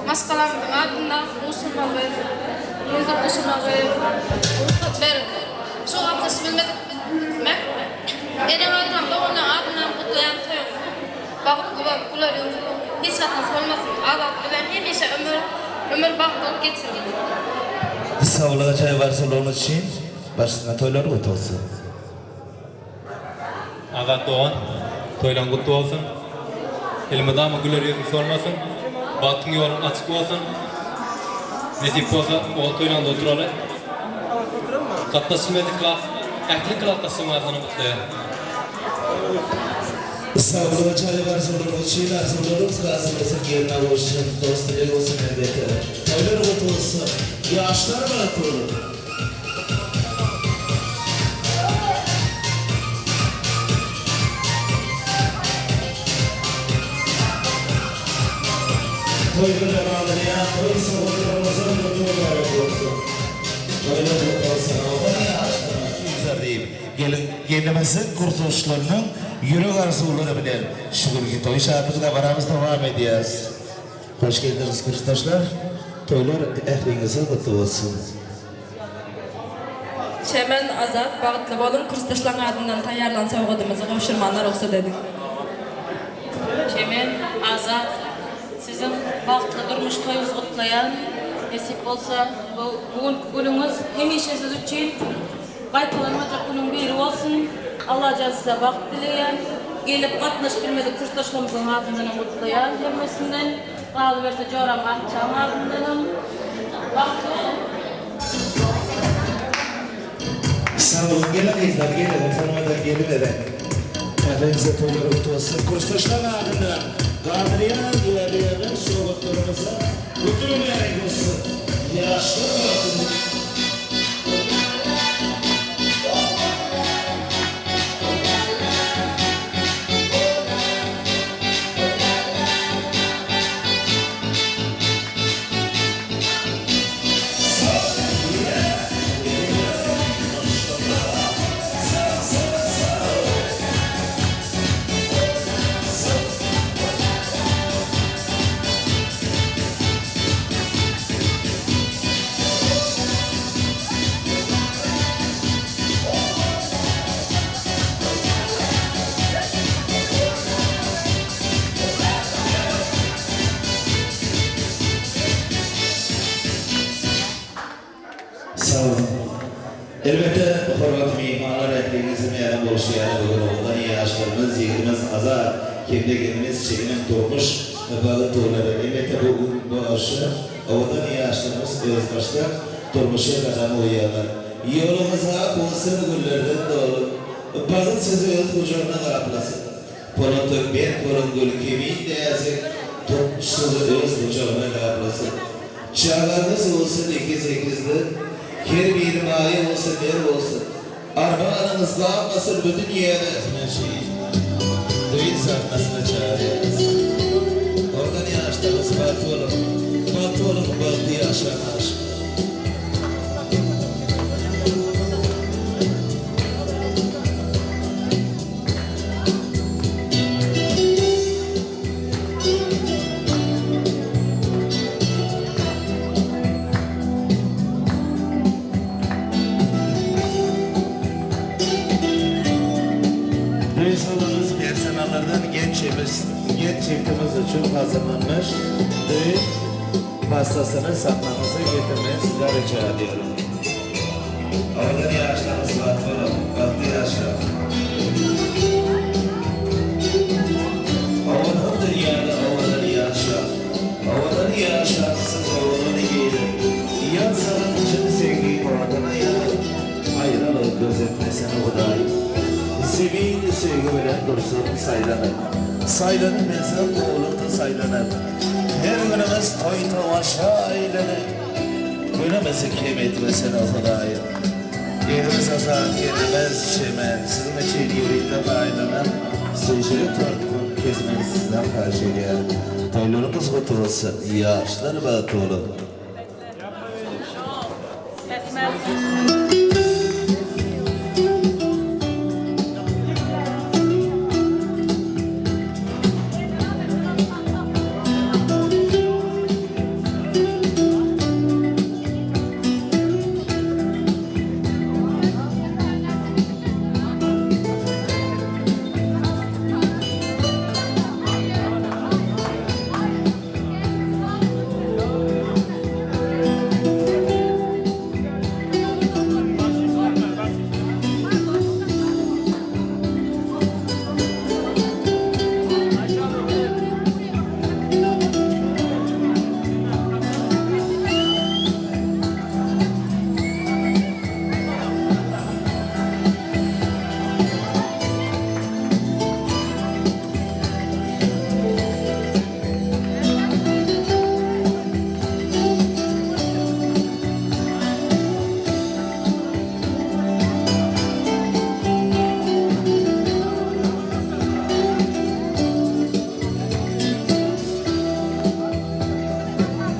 Speaker 10: Maşkalarımın adında usulmalı, müzik usulmalı, verildi. Şu abdest bilmedik mi? Eren adamda onun adından kutlayan toyum. Balıklı ol, bular edip hiç kaçırtılmaz olmasın. Allah bilen hemişe ömür balıklı ol geçsin.
Speaker 7: Sağlığa çay varsa onun için başına toylar kutlu olsun.
Speaker 3: Azat Doğan, toylan kutlu olsun. Elime dağıma güler yüzü sormasın. Baktın yolun açık olsun. Nesip olsa o toylanda oturalım. Katlaşılmadık kılak, ehli kılaklaşım ağzını kutlayalım.
Speaker 7: Sağlığa çay varsa onun için arzularımız lazım olsun. Yerine olsun, dostları olsun elbette. Toylar kutlu olsun. Yaşlar var kurulur. Toylar ağlayan, toy sokaklarımızın mutlu olarak olsun. Toylar kutlu olsun. Allah'ın yaşlarına deyip, gelimizin kurtuluşlarının yürek arzuları bilen şükür ki toy şartlıkla varamız devam ediyoruz. Hoş geldiniz kırıktaşlar. Toylar ehlinize kutlu olsun.
Speaker 10: Çemen Azat, bağıtlı bolun, kırstaşlan adından tayarlan savgadımızı kavşırmanlar olsa dedik.
Speaker 11: Çemen Azat, sizin bağıtlı durmuş toyunuz kutlayan, nasip olsa bugün günümüz hemişe siz için qaytalanmayacak günün biri olsun. Allah size vakit dileyen, gelip katnaş bilmedik kırstaşlarımızın adından kutlayan, hemmesinden Bağlı verse coram atacağım ardından. Baktım.
Speaker 7: Sağ olun, gelin kızlar, gelin. Oturmadan geliveren. Hepinize toylar kutlu olsun. Kurstaşlar adına Kadriyan ilerleyenin soğuklarımıza kutlu mübarek olsun. Yaşlı olsun. Sağ olun. Elbette hormat mihmanlar eklerinizin yarın bolşayanı bugün oğlan yaşlarımız, yiğitimiz azar, kendi kendimiz çekinin doğmuş bağı doğruları. Elbette bugün bu aşı oğlan yaşlarımız öz başta durmuşa kadar uyuyorlar. Yolumuza bulsun güllerden doğru. Bazı sizi öz kucağına kaplasın. Ponotuk ben korun gül kimin deyazı tutmuş sizi öz kucağına kaplasın. Çağlarınız olsun 2-8'li. Her bir mayi olsun, der olsun. Armağanınızda nasıl bütün yerine şey, düğün sarmasına çağırıyoruz. Oradan yaşlarınız batı olun, batı yaşlarına aşk. Duysalımız personellerden genç çiftimiz için hazırlanmış düğün pastasını satmamızı getirmeye sizler rica ediyorum. Oradan yaşlarımız batı yaşlar. Oğlanın dünyada oğlanı yaşlar. Oğlanı yaşlarsız oğlanı giyin. Yansanın için sevgiyi oğlana yanır. Ayrılık gözetmesine odayım. Sevgiyle sevgi veren dursun saylanır. Saylanır mezar oğlunda saylanır. Her günümüz toy tavaşa eylenir. Günümüzü kim etmesine odayım. Yerimiz azar, yerimiz çemen. Sizin için yüreğinde faydalan. Seyircilik tartın kezmeni sizden karşı gel. Toylarımız kutlu olsun. Yaşlar batı olun.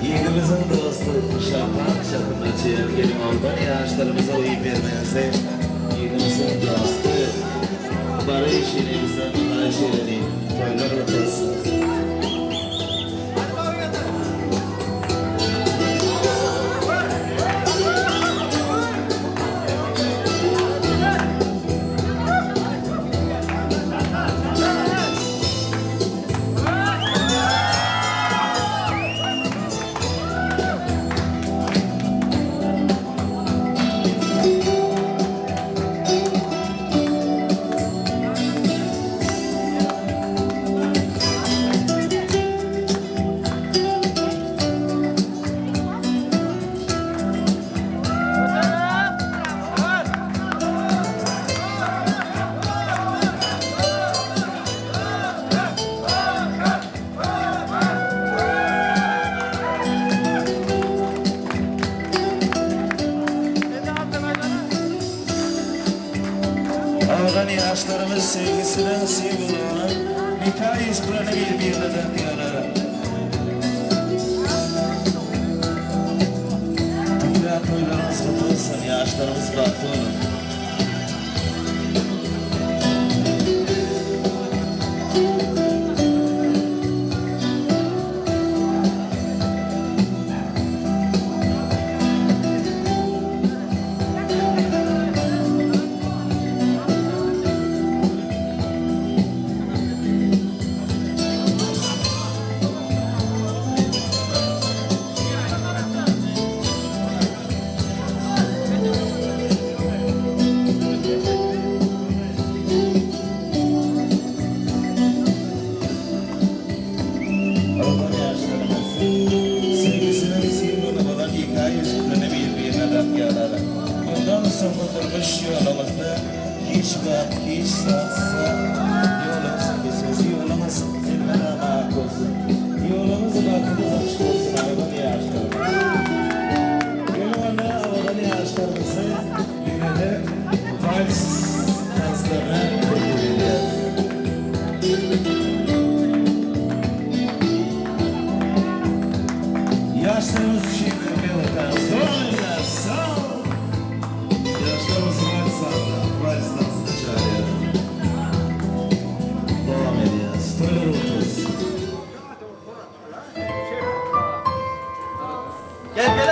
Speaker 7: Yenimizin dostu şapan şapın açıyan gelin oldan yaşlarımıza uyum vermenize yenimizin dostu barış yenimizden Ayşe'ni toylar otasın. yaşlarımız sevgisinin simvolunu nikah yüzüklerini birbirine diyorlar. Dünya toylarımız kutlu olsun, yaşlarımız bahtlı olun. Bundan sonra durmuş yolumuzda hiç bak, hiç satsa yolumuz kesmez, yolumuz zilmene mak olsun. Yolumuz bakımız açık olsun, hayvan yaşlarımız. Yolumda havadan yaşlarımızı yine de vals danslarına bekliyoruz. Yaşlarımız şimdi bir otan sonra sağ ol. Yaşlarımız vals dansını çağırıyor. Devam ediyoruz. Toylar otuz.
Speaker 4: Gel gel.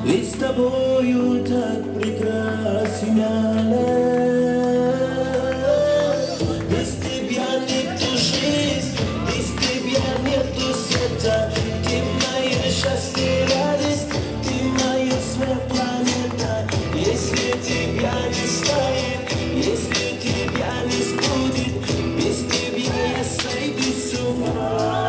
Speaker 9: Ведь с тобою так прекрасен без тебя нету жизни, без тебя нету света. Ты моя счастье, радость, ты моя своя планета. Если тебя не станет, если тебя не будет, без тебя я сойду с ума.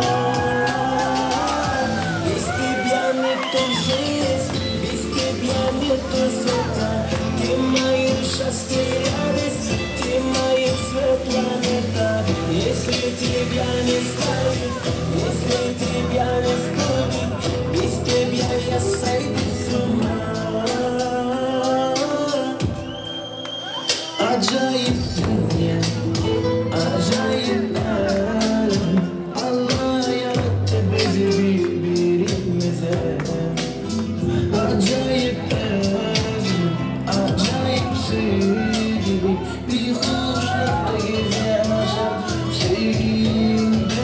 Speaker 9: Без тебя нету жизни, без тебя нету света. Ты моя счастье, радость, ты моя своя планета. Если тебя не станет, если тебя не будет, без тебя я сойду с ума. Acayip dünya, acayip alem. Allah yarattı bizi birbirimize. Acayip özüm, acayip sevgi. Bir hoşluktayız yanaşan sevgimden.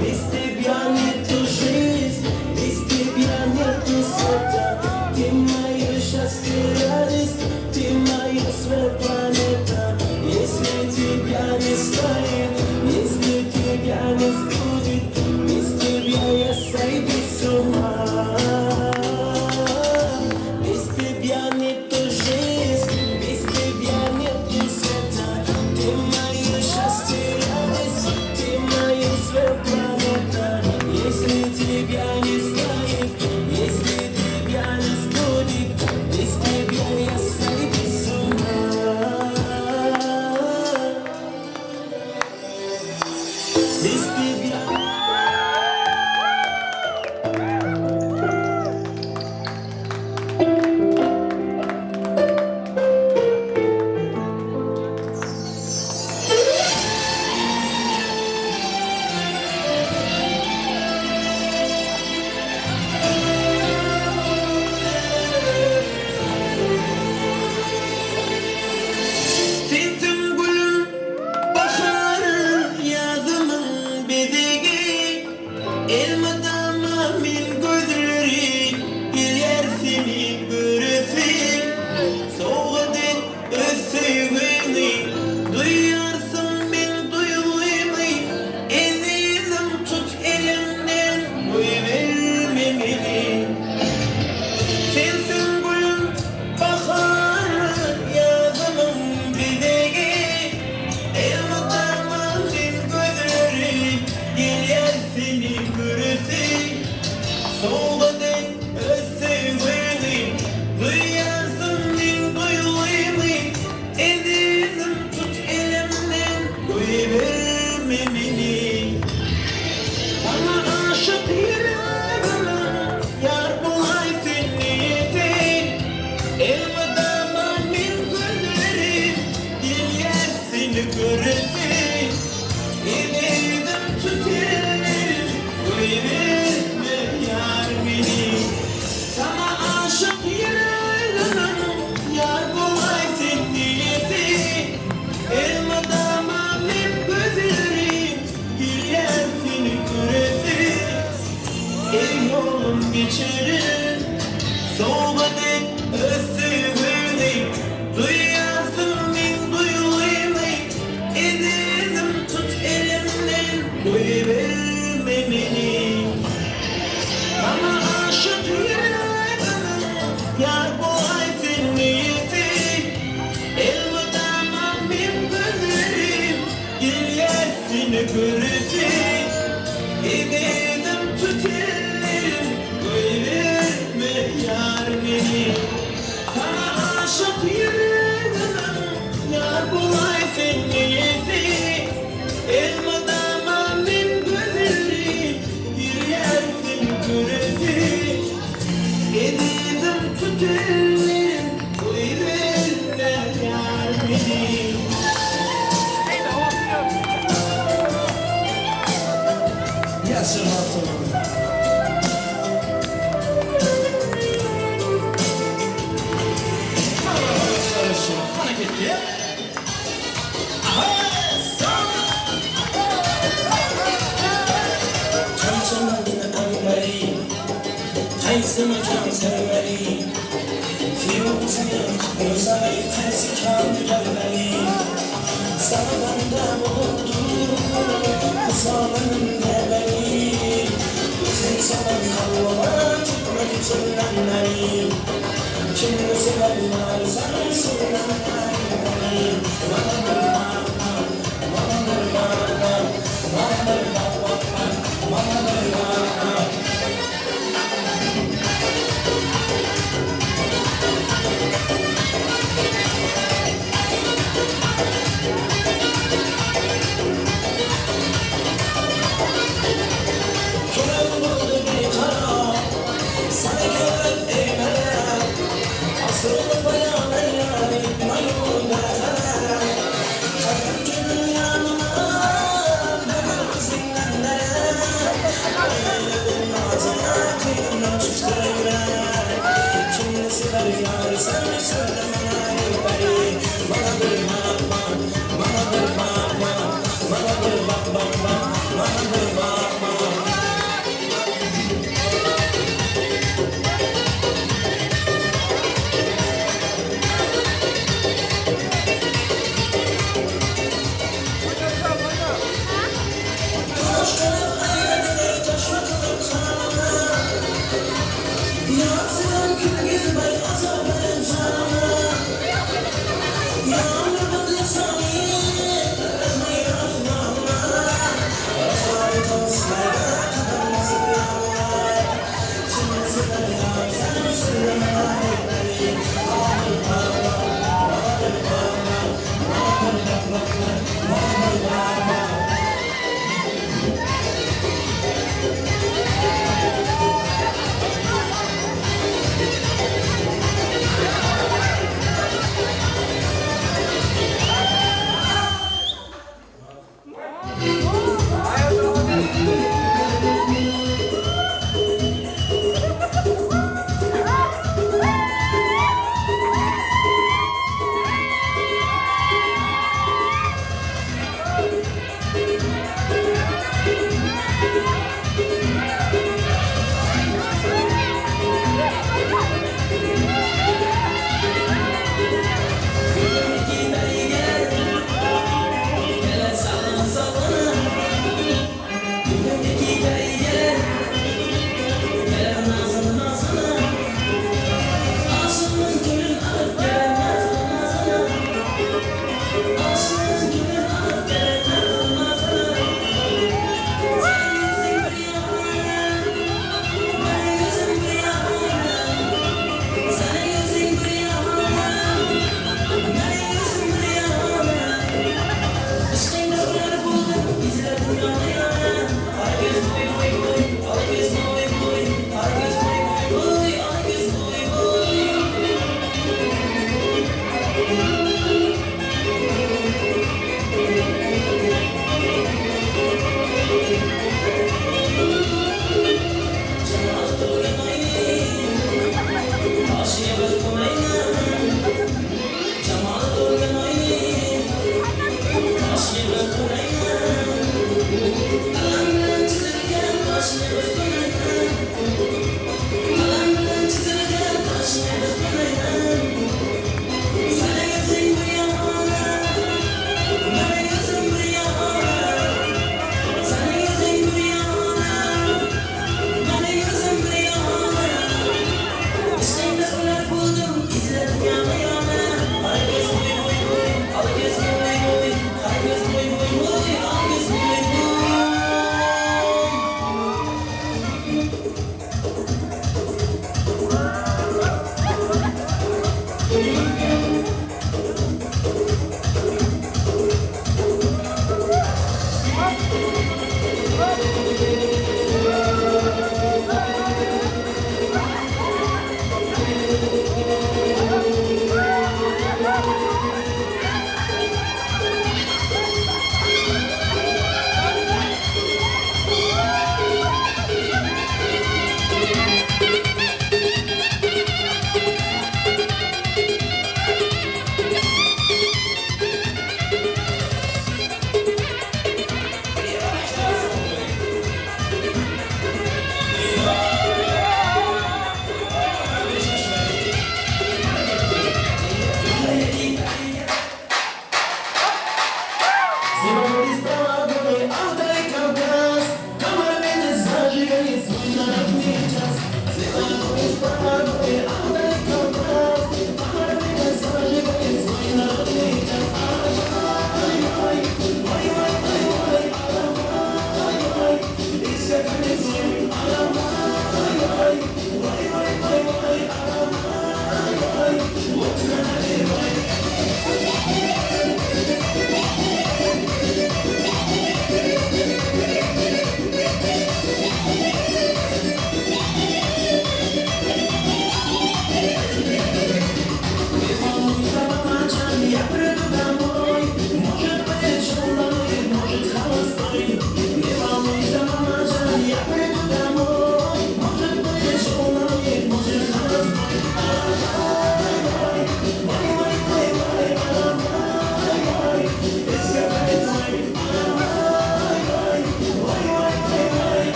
Speaker 9: Без тебя нету жизни, без тебя нету света. Ты моя счастье, радость, ты моя aşık yüreğimden yar bulay seni elmadama min gönülli yürüyersin güresi edizim tutelim uyurlar yar beni.
Speaker 7: Yaşın hatun.
Speaker 9: Hayse mekan sevmeli Firuz'un çıkmasayı tersi kaldı gelmeli Sağlamda bulundu Kısalının demeli Bizim zaman kavlama tutmak için anlayı Kimi severler sana sırlanmayı Yansıdan kül gibi azabın canıma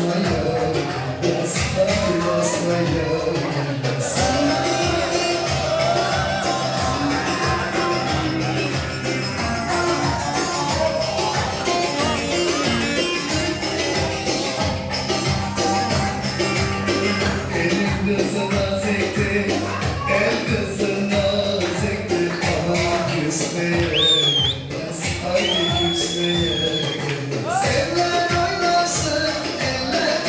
Speaker 9: basmaya gelmez, hadi basmaya gelmez. Elim kızına sekti, el kızına sekti. Ama küsmeye gelmez, haydi küsmeye gelmez. Eller oynasın, eller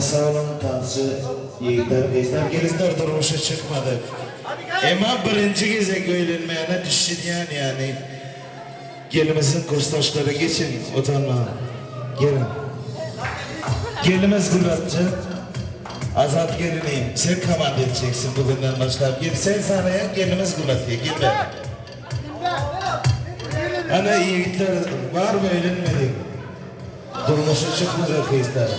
Speaker 7: sağ olun tanrısı yiğitler kızlar gelizler durmuşa çıkmadı. Ama birinci kez göylenmeyene düşüryen yani. Gelimizin kursdaşları geçin utanma. Gelin. Gelimiz Gülatçı. Azat gelineyim. Sen kamand edeceksin bugünden başlayıp. Gel sen sahneye gelimiz Gülatçı'ya gel be. Ana yiğitler var mı öğrenmedik? Durmuşa çıkmadı kızlar.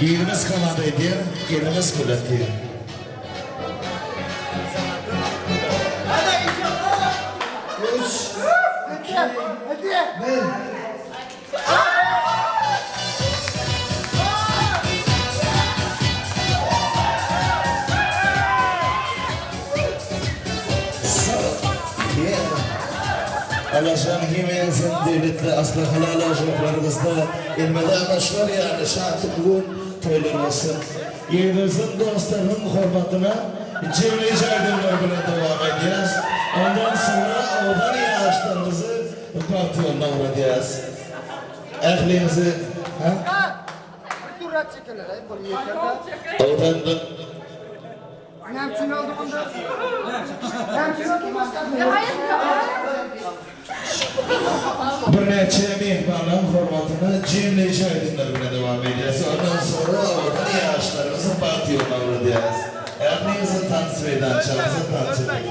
Speaker 7: Yiğitimiz kamand ediyor, gelimiz Gülatçı'ya. Allah'ın himeyesin devletli aslı halal aşıklarımızda ilmede amaçlar yani şahtıklığın toylanmasın. Yerimizin dostlarının hürmetine cemleyici erdemler bile devam edeceğiz. Ondan sonra oradan iyi ağaçlarımızı parti yoluna uğrayacağız. Ehlimizi, ha? Oradan da
Speaker 5: Nemçin oldu bunda. Nemçin oldu bunda.
Speaker 7: bir neçe mehmanın hürmetine cemleyici erdemler bile devam edeceğiz. Ondan sonra oradan iyi ağaçlarımızı parti yoluna uğrayacağız. Ehlimizi tansı eden çağımızı tansı eden.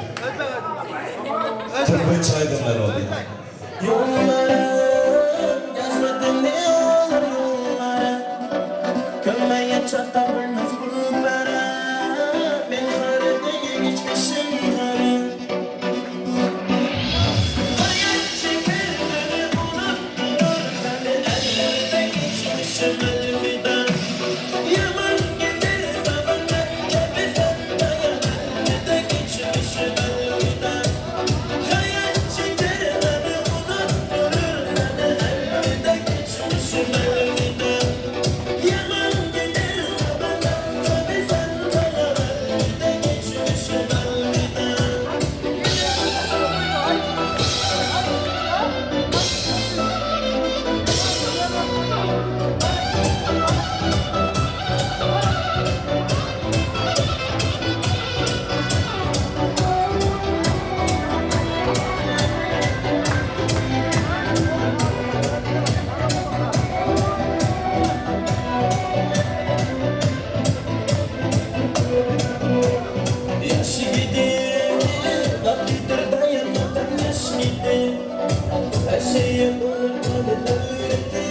Speaker 7: Tırpı çaydınlar oluyor.
Speaker 9: Yollarım yazmadın ne olur yollarım. Kölmeye çatta bilmez bulunlara. Ben haritaya geçmişim karım. Hayat şekerleri unutturur. Beni ellerde geçmişim elimden. Yaman gelir zamanlar. Tabi sen dayan ellerde geçmişim elimden. Hayat şekerleri unutturur. Beni ellerde geçmişim elimden. Yaman gelir zamanlar. Tabi sen dayan ellerde geçmişim elimden. Yaş gidiyor, tatlıdır dayanmadan yaş gidiyor. Her şeyi unutmadan öğretti,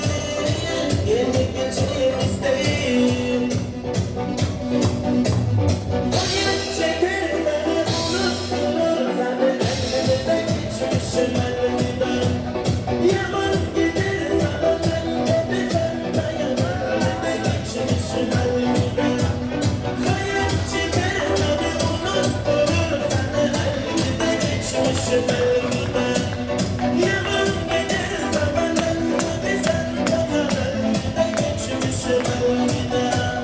Speaker 9: yeni geçeceğimizdeyim. Hayat şekerleri unutturur, beni ellerde geçmişim elimden. Yaman gider zamanlar, tabi sen dayan ellerde geçmişim elimden. Hayat şekerleri unutturur, beni ellerde geçmişim elimden. Yaman gider zamanlar, tabi sen dayan ellerde geçmişim elimden.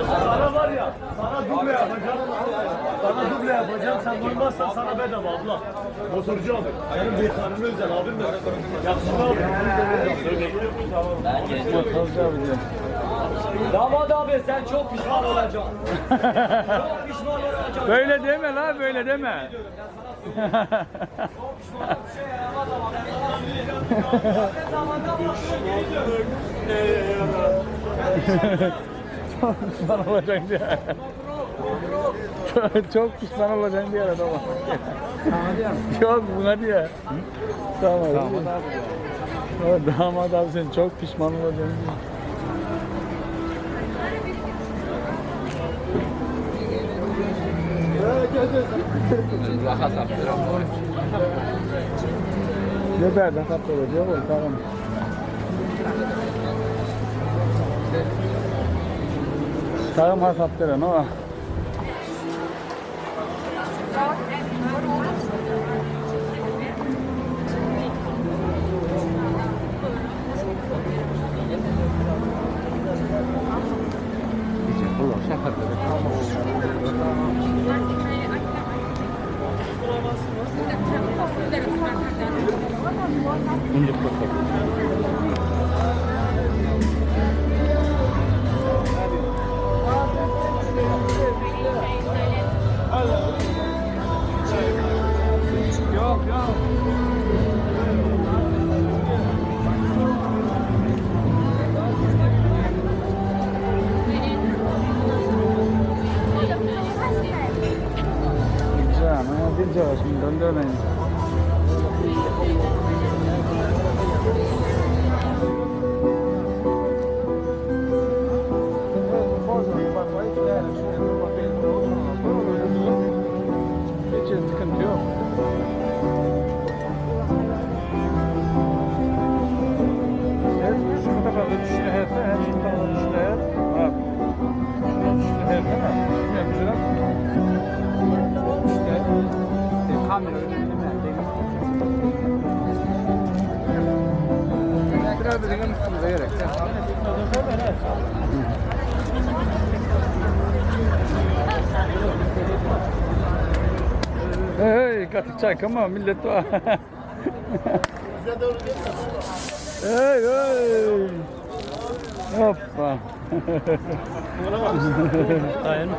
Speaker 2: Sana var ya, sana duble yapacağım. Sana duble yapacağım. Sen duymazsan sana bedava abla. Motorcu abi. Senin bir kanunu özel abim de. Yakışıklı abi. Motorcu abi diyor. Damat abi sen çok pişman olacaksın. Çok pişman olacaksın.
Speaker 12: Böyle deme la, böyle deme. Çok pişman olacaksın diye. Çok pişman olacaksın diye adam. Yok buna diye. Tamam. Damat abi sen çok pişman olacaksın diye. Ne derdi hatta diyor bu tamam. Tamam hasaptara no. Dice, şimdi döndürmeyin. Hiç sıkıntı yok. Şu tarafa düştü her şu tarafa düştü her. Bak. Düştü her tamam. Kamera önünde biraz da dinlemek üstünüze gerek. Hey, katacak ama millet var. Hey, hey. Hoppa. Aynen.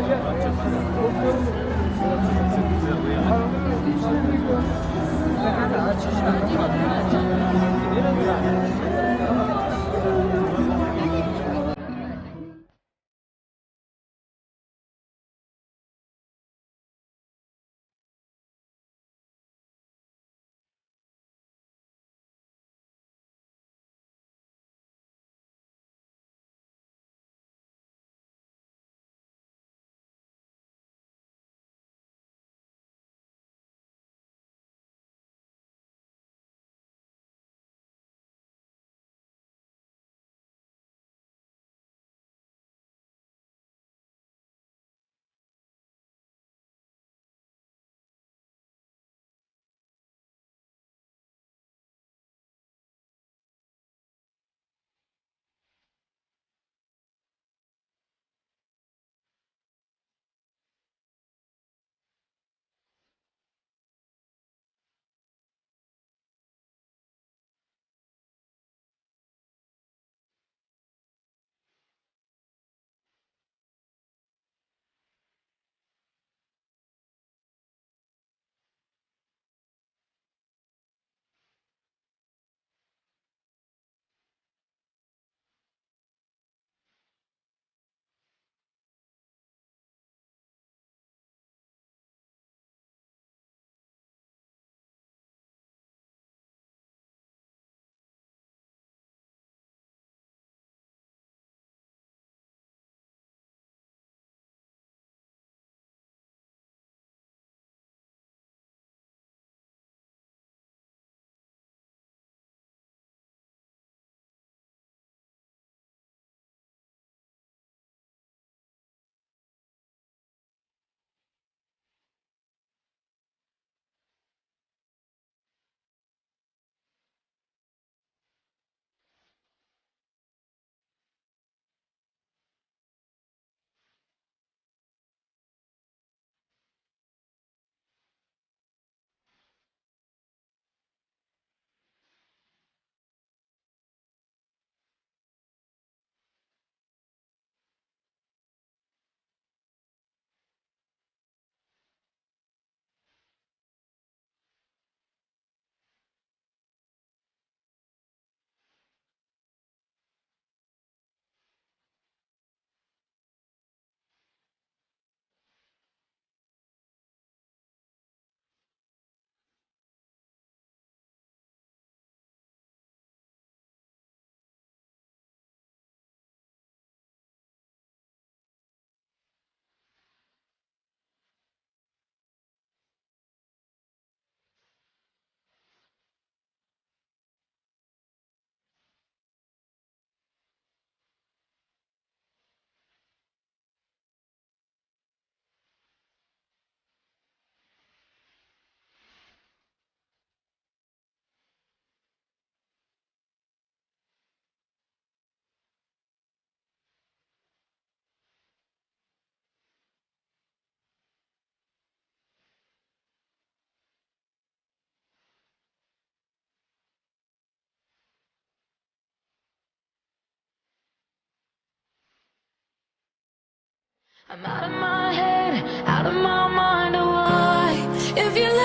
Speaker 12: Gel.
Speaker 9: I'm out of my head, out of my mind. Why? If you